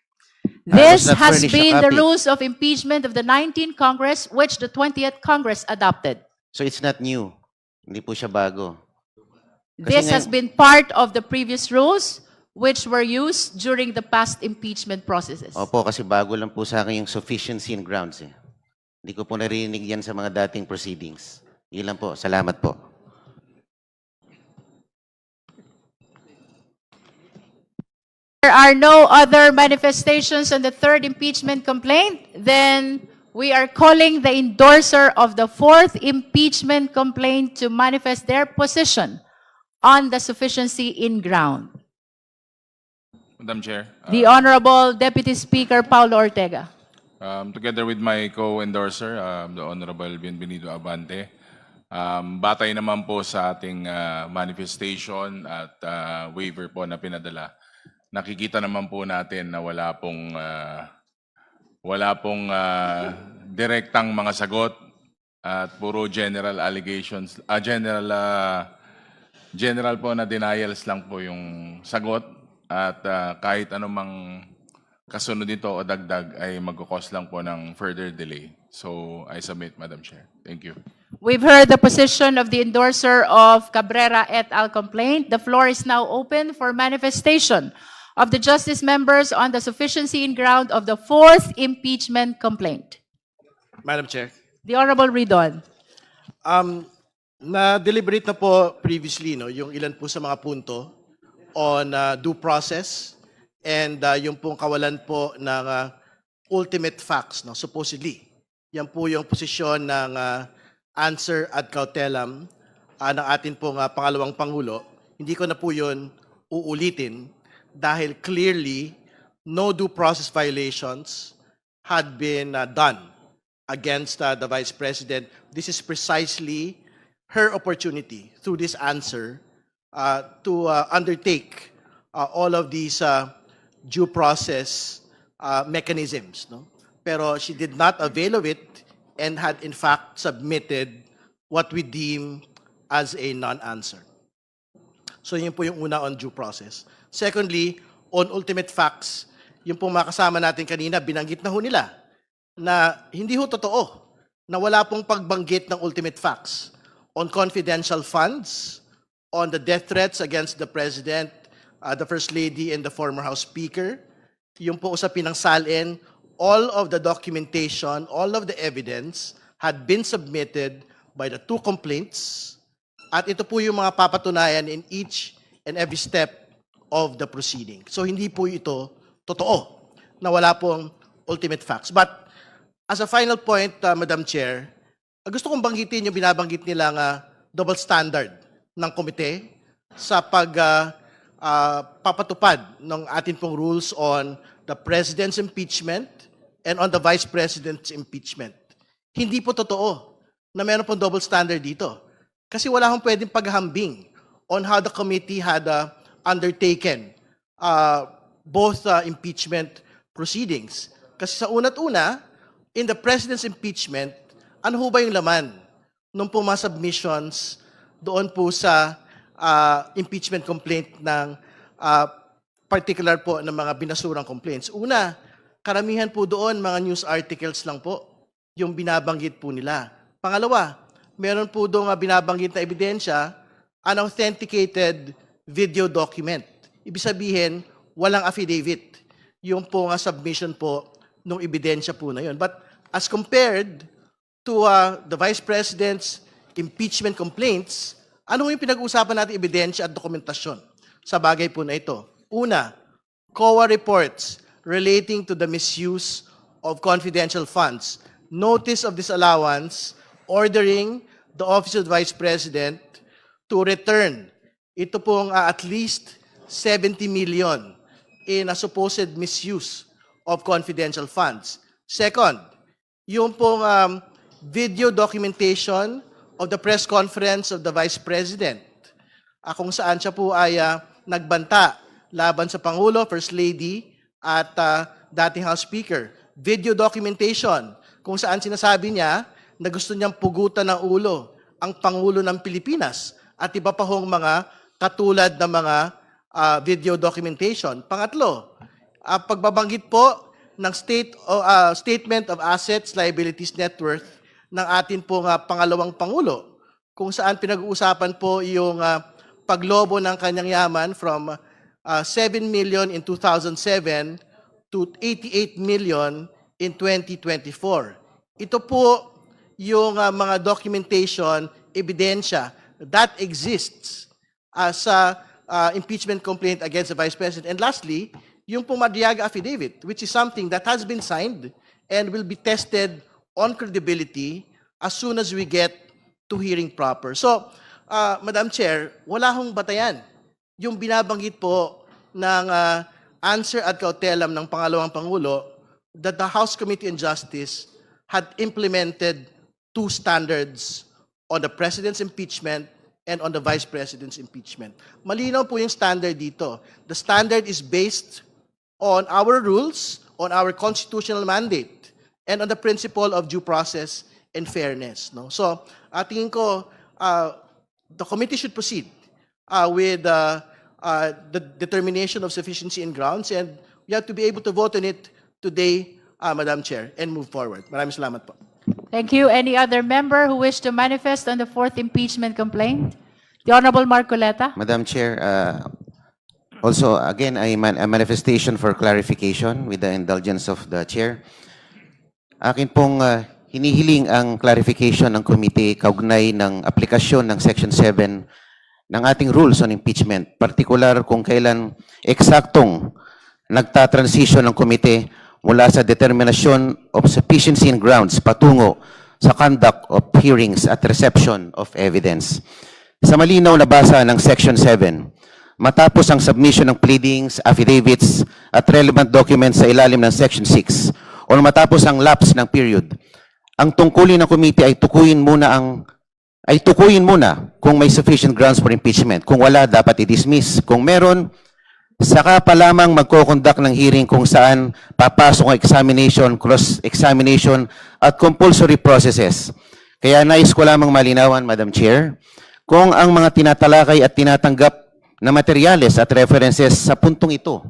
This not has furnished a been the copy. rules of impeachment of the 19th Congress, which the 20th Congress adopted. So it's not new. Hindi po siya bago. This has been part of the previous rules, which were used during the past impeachment processes. Opo, kasi bago lang po sa akin yung sufficiency in grounds. Hindi ko po narinig yan sa mga dating proceedings. Yun lang po. Salamat po. There are no other manifestations on the third impeachment complaint, then we are calling the endorser of the fourth impeachment complaint to manifest their position on the sufficiency in ground. Madam Chair, The Honorable Deputy Speaker Paulo Ortega. together with my co-endorser, the Honorable Bienvenido Abante, batay naman po sa ating manifestation at waiver po na pinadala, nakikita naman po natin na wala pong direktang mga sagot at puro general allegations, general po na denials lang po yung sagot at kahit anumang kasunod dito o dagdag ay magkakos lang po ng further delay. So I submit, Madam Chair. Thank you. We've heard the position of the endorser of Cabrera et al. Complaint. The floor is now open for manifestation of the justice members on the sufficiency in ground of the fourth impeachment complaint. Madam Chair, The Honorable Ridon. na-deliberate na po previously yung ilan po sa mga punto on due process and yung pong kawalan po ng ultimate facts, supposedly. Yan po yung posisyon ng answer ad cautelam ng atin pong pangalawang Pangulo. Hindi ko na po yun uulitin dahil clearly no due process violations had been done against the Vice President. This is precisely her opportunity through this answer to undertake all of these due process mechanisms. Pero she did not avail of it and had in fact submitted what we deem as a non-answer. So yun po yung una on due process. Secondly, on ultimate facts, yung pong mga kasama natin kanina, binanggit na ho nila na hindi ho totoo na wala pong pagbanggit ng ultimate facts on confidential funds, on the death threats against the President, the First Lady, and the former House Speaker. Yung po usapin ng SALN, all of the documentation, all of the evidence had been submitted by the two complaints. At ito po yung mga papatunayan in each and every step of the proceeding. So hindi po ito totoo na wala pong ultimate facts. But as a final point, Madam Chair, gusto kong banggitin yung binabanggit nilang double standard ng komite sa papatupad ng atin pong rules on the President's impeachment and on the Vice President's impeachment. Hindi po totoo na meron pong double standard dito. Kasi wala akong pwedeng paghambing on how the committee had undertaken both impeachment proceedings. Kasi sa una't una, in the President's impeachment, ano ho ba yung laman nung pong mga submissions doon po sa impeachment complaint ng particular po ng mga binasurang complaints. Una, karamihan po doon mga news articles lang po yung binabanggit po nila. Pangalawa, meron po doon binabanggit na ebidensya, unauthenticated video document. Ibig sabihin, walang affidavit. Yung po submission po ng ebidensya po na yun. But as compared to the Vice President's impeachment complaints, ano yung pinag-uusapan natin ebidensya at dokumentasyon sa bagay po na ito? Una, COA reports relating to the misuse of confidential funds, notice of disallowance, ordering the Office of the Vice President to return ito pong at least 70 million in a supposed misuse of confidential funds. Second, yung pong video documentation of the press conference of the Vice President, kung saan siya po ay nagbanta laban sa Pangulo, First Lady, at dating House Speaker. Video documentation kung saan sinasabi niya na gusto niyang pugutan ng ulo ang Pangulo ng Pilipinas at iba pa hong mga katulad ng mga video documentation. Pangatlo, pagbabanggit po ng Statement of Assets, Liabilities, Net Worth ng atin pong pangalawang Pangulo, kung saan pinag-uusapan po yung paglobo ng kanyang yaman from 7 million in 2007 to 88 million in 2024. Ito po yung mga documentation, ebidensya that exists sa impeachment complaint against the Vice President. And lastly, yung pong Madriaga affidavit, which is something that has been signed and will be tested on credibility as soon as we get to hearing proper. So, Madam Chair, wala hong batayan. Yung binabanggit po ng answer ad cautelam ng pangalawang Pangulo that the House Committee on Justice had implemented two standards on the President's impeachment and on the Vice President's impeachment. Malinaw po yung standard dito. The standard is based on our rules, on our constitutional mandate, and on the principle of due process and fairness. No? So, tingin ko, the committee should proceed with the determination of sufficiency in grounds, and we have to be able to vote on it today, Madam Chair, and move forward. Maraming salamat po. Thank you. Any other member who wish to manifest on the fourth impeachment complaint? The Honorable Marcoleta. Madam Chair, also, again, a manifestation for clarification with the indulgence of the Chair. Akin pong hinihiling ang clarification ng committee kaugnay ng aplikasyon ng Section 7 ng ating rules on impeachment, particular kung kailan eksaktong nagta-transition ng komite mula sa determinasyon of sufficiency in grounds patungo sa conduct of hearings at reception of evidence. Sa malinaw na basa ng Section 7, matapos ang submission ng pleadings, affidavits at relevant documents sa ilalim ng Section 6 o matapos ang lapse ng period, ang tungkulin ng komite ay tukuyin muna kung may sufficient grounds for impeachment. Kung wala, dapat i-dismiss. Kung meron, saka pa lamang magko-conduct ng hearing kung saan papasok ang examination, cross-examination, at compulsory processes. Kaya nais ko lamang malinawan, Madam Chair, kung ang mga tinatalakay at tinatanggap na materyales at references sa puntong ito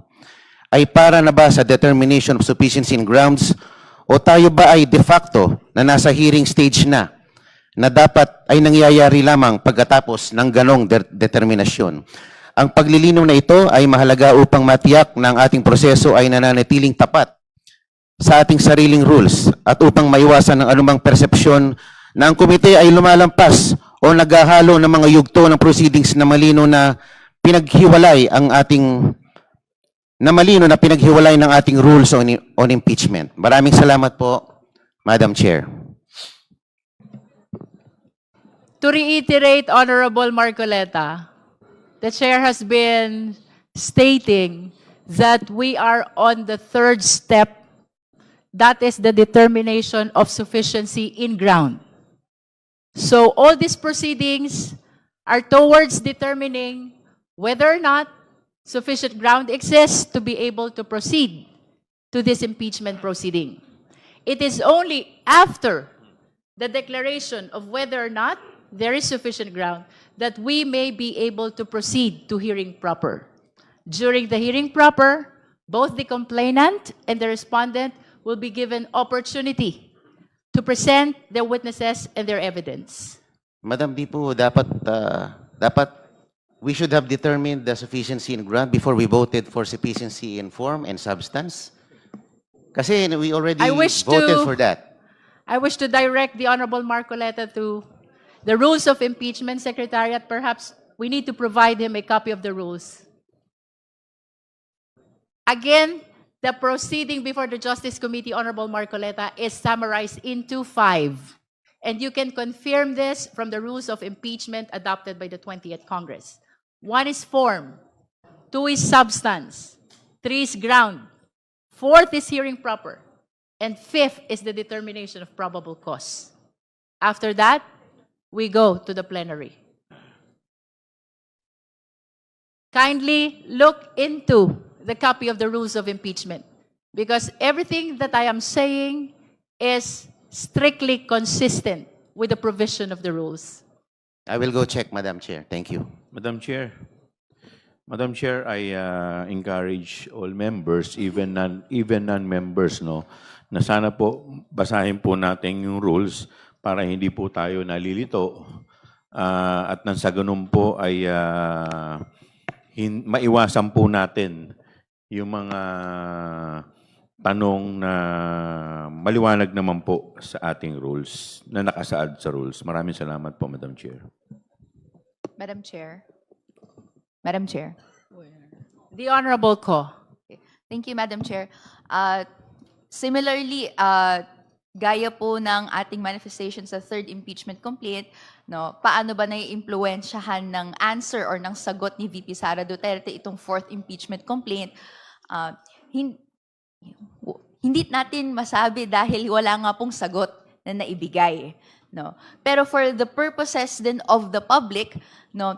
ay para na ba sa determination of sufficiency in grounds o tayo ba ay de facto na nasa hearing stage na dapat ay nangyayari lamang pagkatapos ng ganong determinasyon. Ang paglilinaw na ito ay mahalaga upang matiyak na ang ating proseso ay nananatiling tapat sa ating sariling rules at upang maiwasan ng anumang persepsyon na ang komite ay lumalampas o naghahalo ng mga yugto ng proceedings na malino na pinaghiwalay ng ating rules on impeachment. Maraming salamat po, Madam Chair. To reiterate, Honorable Marcoleta, the Chair has been stating that we are on the third step. That is the determination of sufficiency in ground. So all these proceedings are towards determining whether or not sufficient ground exists to be able to proceed to this impeachment proceeding. It is only after the declaration of whether or not there is sufficient ground that we may be able to proceed to hearing proper. During the hearing proper, both the complainant and the respondent will be given opportunity to present their witnesses and their evidence. Madam, di po dapat we should have determined the sufficiency in ground before we voted for sufficiency in form and substance. Kasi we already I wish voted to- for that. I wish to direct the Honorable Marcoleta to the rules of impeachment, Secretariat. Perhaps we need to provide him a copy of the rules. Again, the proceeding before the Justice Committee, Honorable Marcoleta, is summarized into 5. And you can confirm this from the rules of impeachment adopted by the 20th Congress. 1 is form, 2 is substance, 3 is ground, 4th is hearing proper, and 5th is the determination of probable cause. After that, we go to the plenary. Kindly look into the copy of the rules of impeachment, because everything that I am saying is strictly consistent with the provision of the rules. I will go check, Madam Chair. Thank you. Madam Chair, I encourage all members, even non-members, no, na sana po basahin po natin yung rules para hindi po tayo nalilito at nang sa ganun po ay maiwasan po natin yung mga tanong na maliwanag naman po sa ating rules, na nakasaad sa rules. Maraming salamat po, Madam Chair. Madam Chair. Madam Chair. The Honorable Ko. Thank you, Madam Chair. Similarly, gaya po ng ating manifestation sa third impeachment complaint, no, paano ba nai-impluwensyahan ng answer or ng sagot ni VP Sara Duterte itong fourth impeachment complaint? Hindi natin masabi dahil wala nga pong sagot na naibigay. No? Pero for the purposes din of the public, no,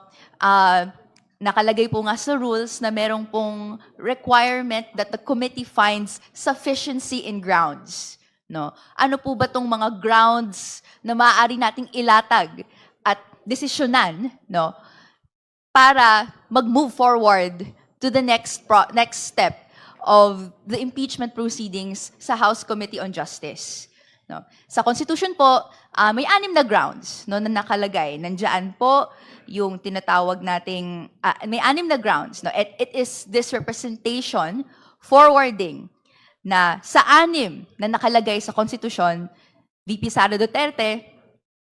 nakalagay po nga sa rules na merong pong requirement that the committee finds sufficiency in grounds. No? Ano po ba tong mga grounds na maaari nating ilatag at desisyonan, no, para mag-move forward to the next step of the impeachment proceedings sa House Committee on Justice. No? Sa Constitution po, may 6 na grounds, no, na nakalagay. Nandiyan po yung tinatawag nating, may 6 na grounds. No? It is this representation forwarding na sa 6 na nakalagay sa Constitution, VP Sara Duterte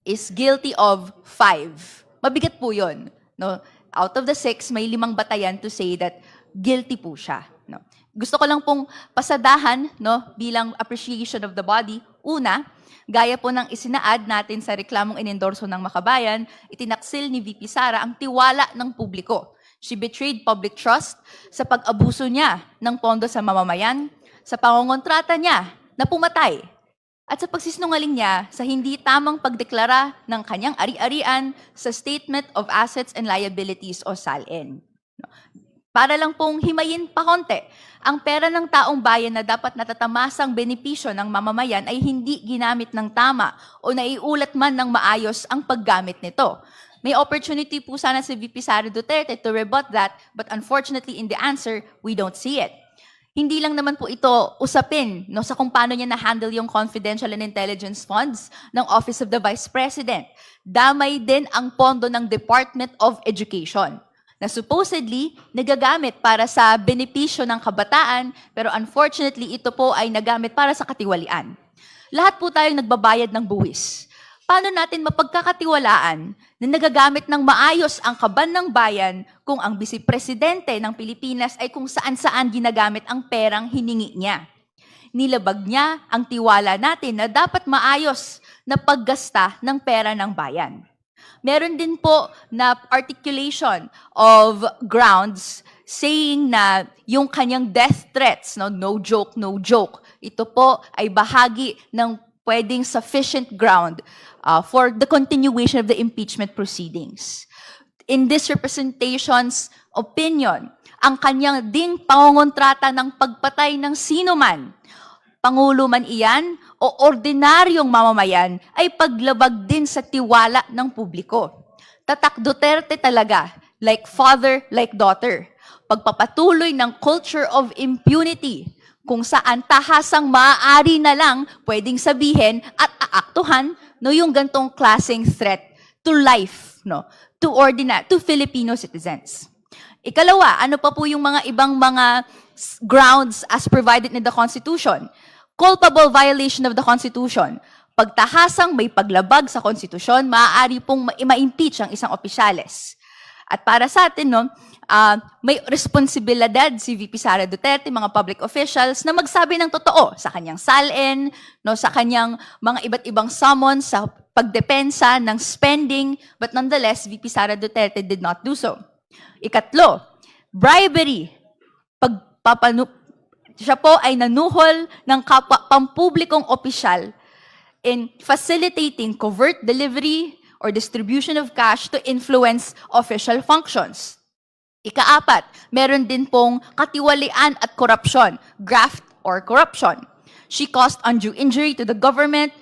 is guilty of 5. Mabigat po yun. No? Out of the 6, may 5 batayan to say that guilty po siya. No? Gusto ko lang pong pasadahan, no, bilang appreciation of the body. Una, gaya po ng isinaad natin sa reklamong inendorso ng Makabayan, itinaksil ni VP Sara ang tiwala ng publiko. She betrayed public trust sa pag-abuso niya ng pondo sa mamamayan, sa pangongontrata niya na pumatay, at sa pagsisinungaling niya sa hindi tamang pagdeklara ng kanyang ari-arian sa Statement of Assets and Liabilities o SALN. Para lang pong himayin pa konti, ang pera ng taong bayan na dapat natatamasang benepisyo ng mamamayan ay hindi ginamit ng tama o naiulat man ng maayos ang paggamit nito. May opportunity po sana si VP Sara Duterte to rebut that, but unfortunately in the answer, we don't see it. Hindi lang naman po ito usapin, no, sa kung paano niya na-handle yung confidential and intelligence funds ng Office of the Vice President. Damay din ang pondo ng Department of Education na supposedly nagagamit para sa benepisyo ng kabataan, pero unfortunately ito po ay nagamit para sa katiwalian. Lahat po tayong nagbabayad ng buwis. Paano natin mapagkakatiwalaan na nagagamit ng maayos ang kaban ng bayan kung ang Vice-Presidente ng Pilipinas ay kung saan-saan ginagamit ang perang hiningi niya? Nilabag niya ang tiwala natin na dapat maayos na paggasta ng pera ng bayan. Meron din po na articulation of grounds saying na yung kanyang death threats, no joke, ito po ay bahagi ng pwedeng sufficient ground for the continuation of the impeachment proceedings. In this representation's opinion, ang kanyang ding pangongontrata ng pagpatay ng sino man, Pangulo man iyan o ordinaryong mamamayan ay paglabag din sa tiwala ng publiko. Tatak Duterte talaga, like father, like daughter. Pagpapatuloy ng culture of impunity, kung saan tahasang maaari na lang pwedeng sabihin at aaktuhan no, yung gantong klaseng threat to life, no, to Filipino citizens. Ikalawa, ano pa po yung mga ibang mga grounds as provided in the Constitution? Culpable violation of the Constitution. Pagtahasang may paglabag sa Konstitusyon, maaari pong ma-impeach ang isang opisyales. At para sa atin, no, may responsibilidad si VP Sara Duterte, mga public officials, na magsabi ng totoo sa kanyang salin, no, sa kanyang mga iba't ibang summons, sa pagdepensa ng spending, but nonetheless, VP Sara Duterte did not do so. Ikatlo, bribery. Siya po ay nanuhol ng kapwa pampublikong opisyal in facilitating covert delivery or distribution of cash to influence official functions. Ikaapat, meron din pong katiwalian at korupsyon, graft or corruption. She caused undue injury to the government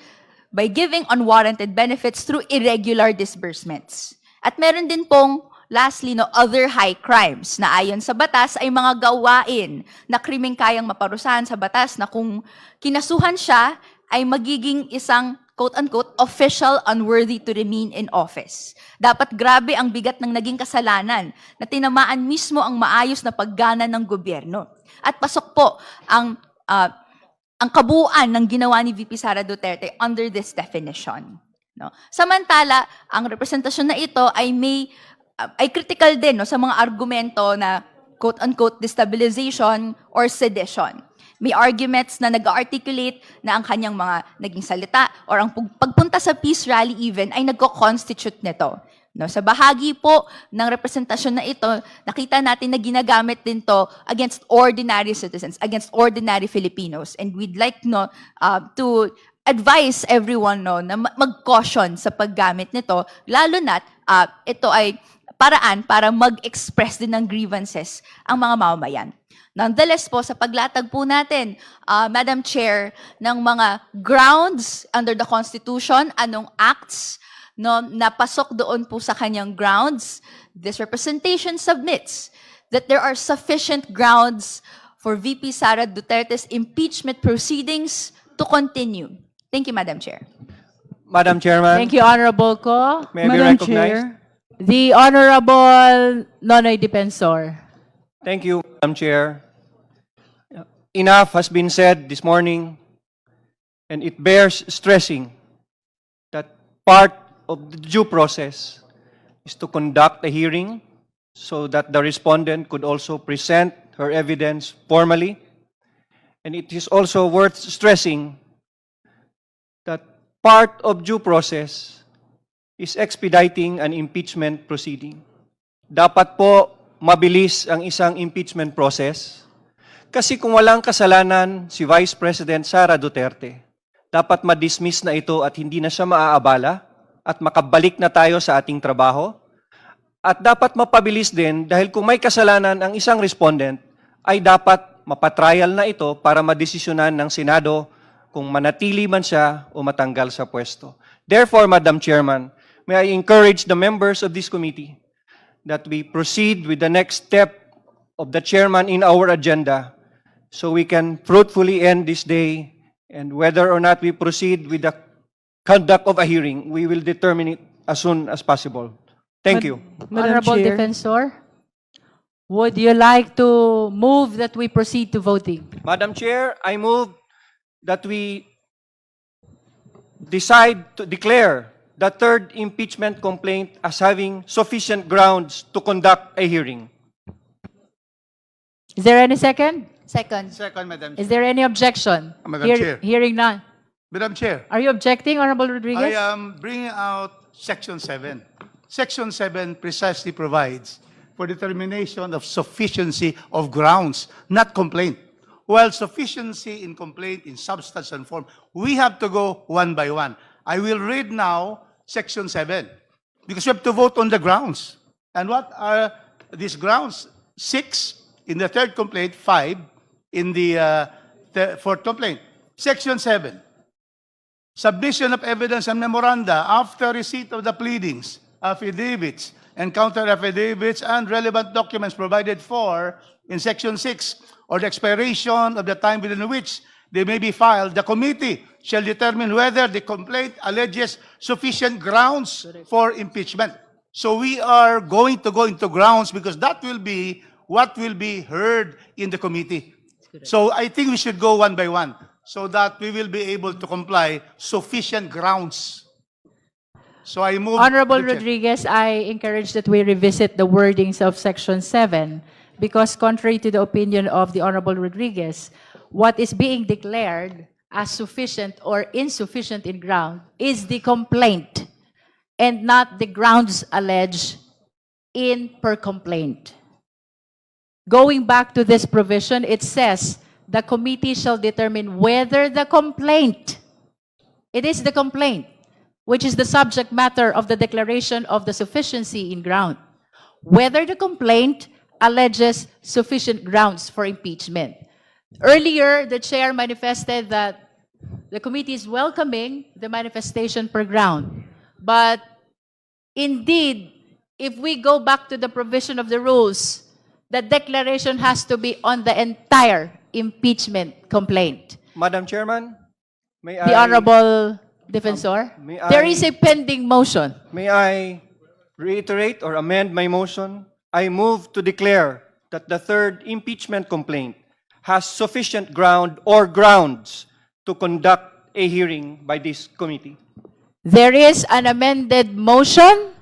by giving unwarranted benefits through irregular disbursements. At meron din pong, lastly, no, other high crimes na ayon sa batas ay mga gawain na krimeng kayang maparusahan sa batas na kung kinasuhan siya ay magiging isang quote-unquote official unworthy to remain in office. Dapat grabe ang bigat ng naging kasalanan na tinamaan mismo ang maayos na paggana ng gobyerno. At pasok po ang kabuuan ng ginawa ni VP Sara Duterte under this definition. No? Samantala, ang representasyon na ito ay critical din, no, sa mga argumento na quote-unquote destabilization or sedition. May arguments na nag-articulate na ang kanyang mga naging salita or ang pagpunta sa peace rally even ay nagko-constitute nito. No, sa bahagi po ng representasyon na ito, nakita natin na ginagamit din to against ordinary citizens, against ordinary Filipinos. And we'd like to advise everyone na mag-caution sa paggamit nito, lalo na't ito ay paraan para mag-express din ng grievances ang mga mamamayan. Nonetheless po, sa paglatag po natin, Madam Chair, ng mga grounds under the Constitution, anong acts no, napasok doon po sa kanyang grounds, this representation submits that there are sufficient grounds for VP Sara Duterte's impeachment proceedings to continue. Thank you, Madam Chair. Madam Chairman. Thank you, Honorable Ko. May I be recognized? The Honorable Nonoy Defensor. Thank you, Madam Chair. Enough has been said this morning, and it bears stressing that part of the due process is to conduct a hearing so that the respondent could also present her evidence formally. And it is also worth stressing that part of due process is expediting an impeachment proceeding. Dapat po mabilis ang isang impeachment process kasi kung walang kasalanan si Vice President Sara Duterte, dapat ma-dismiss na ito at hindi na siya maaabala at makabalik na tayo sa ating trabaho. At dapat mapabilis din dahil kung may kasalanan ang isang respondent, ay dapat mapatrial na ito para madesisyonan ng Senado kung manatili man siya o matanggal sa pwesto. Therefore, Madam Chairman, may I encourage the members of this committee that we proceed with the next step of the chairman in our agenda so we can fruitfully end this day, and whether or not we proceed with the conduct of a hearing, we will determine it as soon as possible. Thank you. Honorable Defensor, would you like to move that we proceed to voting? Madam Chair, I move that we decide to declare the third impeachment complaint as having sufficient grounds to conduct a hearing. Is there any second? Second. Second, Madam Chair. Is there any objection? Madam Chair. Hearing none. Madam Chair, Are you objecting, Honorable Rodriguez? I am bringing out Section 7. Section 7 precisely provides for determination of sufficiency of grounds, not complaint. While sufficiency in complaint in substance and form, we have to go one by one. I will read now Section 7 because we have to vote on the grounds. And what are these grounds? 6 in the third complaint, 5 in the fourth complaint. Section 7. submission of evidence and memoranda after receipt of the pleadings, affidavits, and counter affidavits and relevant documents provided for in Section 6, or the expiration of the time within which they may be filed, the committee shall determine whether the complaint alleges sufficient grounds for impeachment. So we are going to go into grounds because that will be what will be heard in the committee. So I think we should go one by one so that we will be able to comply sufficient grounds. So I move. Honorable the chair. Rodriguez, I encourage that we revisit the wordings of Section 7 because contrary to the opinion of the Honorable Rodriguez, what is being declared as sufficient or insufficient in ground is the complaint and not the grounds alleged in per complaint. Going back to this provision, it says the committee shall determine whether the complaint, it is the complaint, which is the subject matter of the declaration of the sufficiency in ground, whether the complaint alleges sufficient grounds for impeachment. Earlier, the chair manifested that the committee is welcoming the manifestation per ground. But indeed, if we go back to the provision of the rules, the declaration has to be on the entire impeachment complaint. Madam Chairman, may The Honorable Defensor, may there I- is a pending motion. May I reiterate or amend my motion? I move to declare that the third impeachment complaint has sufficient ground or grounds to conduct a hearing by this committee. There is an amended motion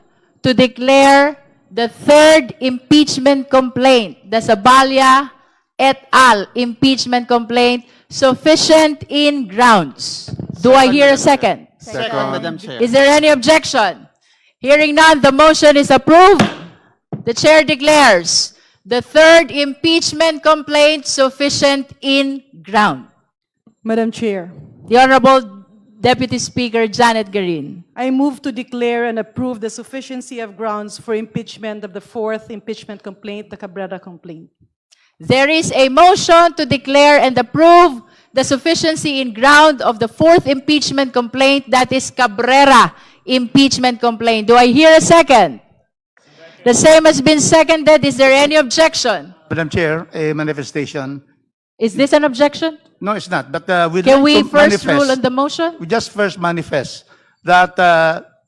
to declare the third impeachment complaint, the Zabalia et al. Impeachment complaint, sufficient in grounds. Do I hear a second? Second, Madam Chair. Is there any objection? Hearing none, the motion is approved. The chair declares the third impeachment complaint sufficient in ground. Madam Chair, The Honorable Deputy Speaker Janet Garin. I move to declare and approve the sufficiency of grounds for impeachment of the fourth impeachment complaint, the Cabrera complaint. There is a motion to declare and approve the sufficiency in ground of the fourth impeachment complaint, that is Cabrera impeachment complaint. Do I hear a second? The same has been seconded. Is there any objection? Madam Chair, a manifestation. Is this an objection? No, it's not. But we'd Can like we to first manifest- rule on the motion? We just first manifest that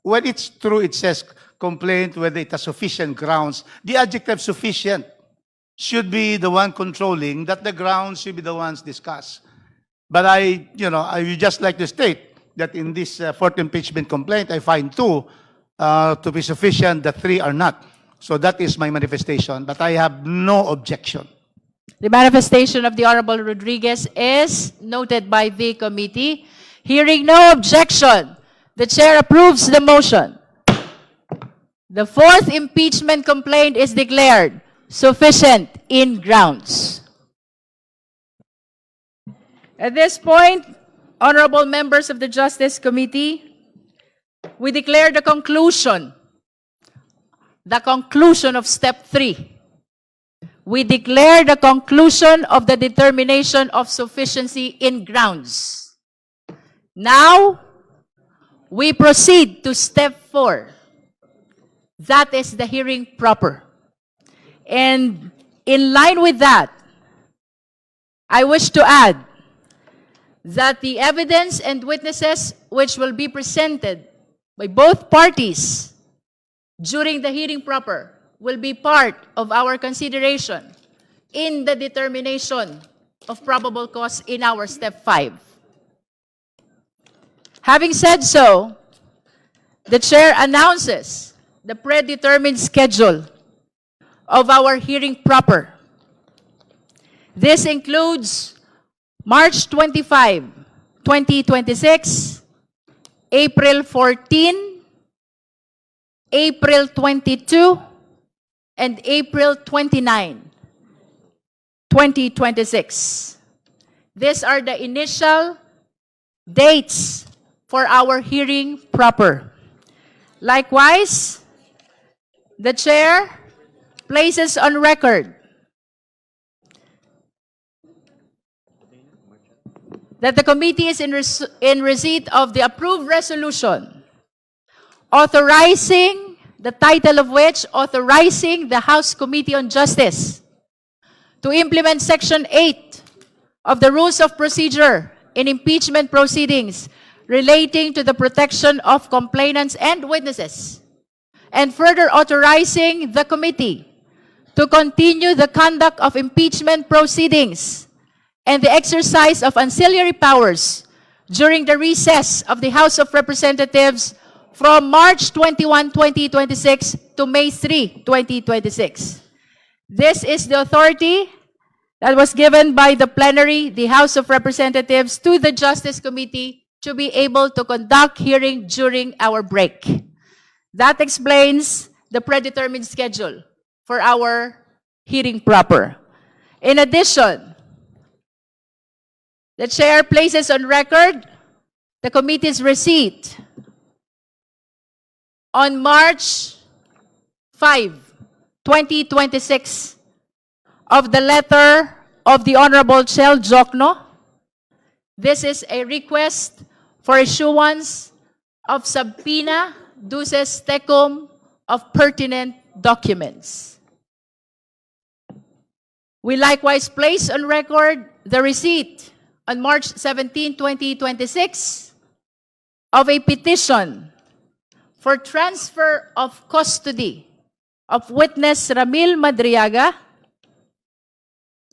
when it's true, it says complaint whether it has sufficient grounds. The adjective sufficient should be the one controlling, that the grounds should be the ones discussed. But I would just like to state that in this fourth impeachment complaint, I find two to be sufficient, the three are not. So that is my manifestation, but I have no objection. The manifestation of the Honorable Rodriguez is noted by the committee. Hearing no objection, the chair approves the motion. The fourth impeachment complaint is declared sufficient in grounds. At this point, honorable members of the Justice Committee, we declare the conclusion of step 3. We declare the conclusion of the determination of sufficiency in grounds. Now, we proceed to step 4. That is the hearing proper. And in line with that, I wish to add that the evidence and witnesses which will be presented by both parties during the hearing proper will be part of our consideration in the determination of probable cause in our step 5. Having said so, the chair announces the predetermined schedule of our hearing proper. This includes March 25, 2026, April 14, April 22, and April 29, 2026. These are the initial dates for our hearing proper. Likewise, the chair places on record that the committee is in receipt of the approved resolution authorizing, the title of which, authorizing the House Committee on Justice to implement Section 8 of the Rules of Procedure in impeachment proceedings relating to the protection of complainants and witnesses, and further authorizing the committee to continue the conduct of impeachment proceedings and the exercise of ancillary powers during the recess of the House of Representatives from March 21, 2026 to May 3, 2026. This is the authority that was given by the plenary, the House of Representatives, to the Justice Committee to be able to conduct hearing during our break. That explains the predetermined schedule for our hearing proper. In addition, the chair places on record the committee's receipt on March 5, 2026, of the letter of the Honorable Chel Jokno. This is a request for issuance of subpoena duces tecum of pertinent documents. We likewise place on record the receipt on March 17, 2026 of a petition for transfer of custody of witness Ramil Madriaga.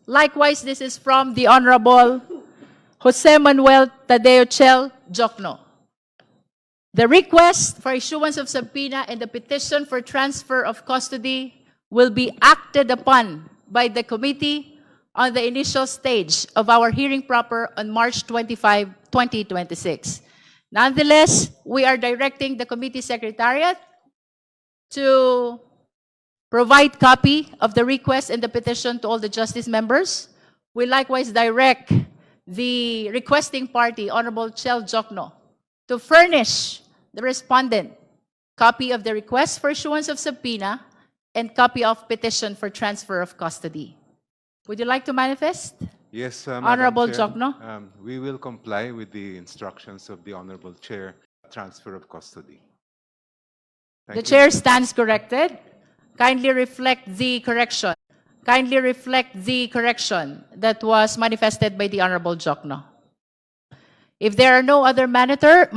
Likewise, this is from the Honorable Jose Manuel Tadeo Chel Jokno. The request for issuance of subpoena and the petition for transfer of custody will be acted upon by the committee on the initial stage of our hearing proper on March 25, 2026. Nonetheless, we are directing the committee secretariat to provide copy of the request and the petition to all the justice members. We likewise direct the requesting party, Honorable Chel Jokno, to furnish the respondent copy of the request for issuance of subpoena and copy of petition for transfer of custody. Would you like to manifest? Yes, Honorable Madam Chair, Jokno. we will comply with the instructions of the Honorable Chair, transfer of custody. The chair stands corrected. Kindly reflect the correction. Kindly reflect the correction that was manifested by the Honorable Jokno. If there are no other matter,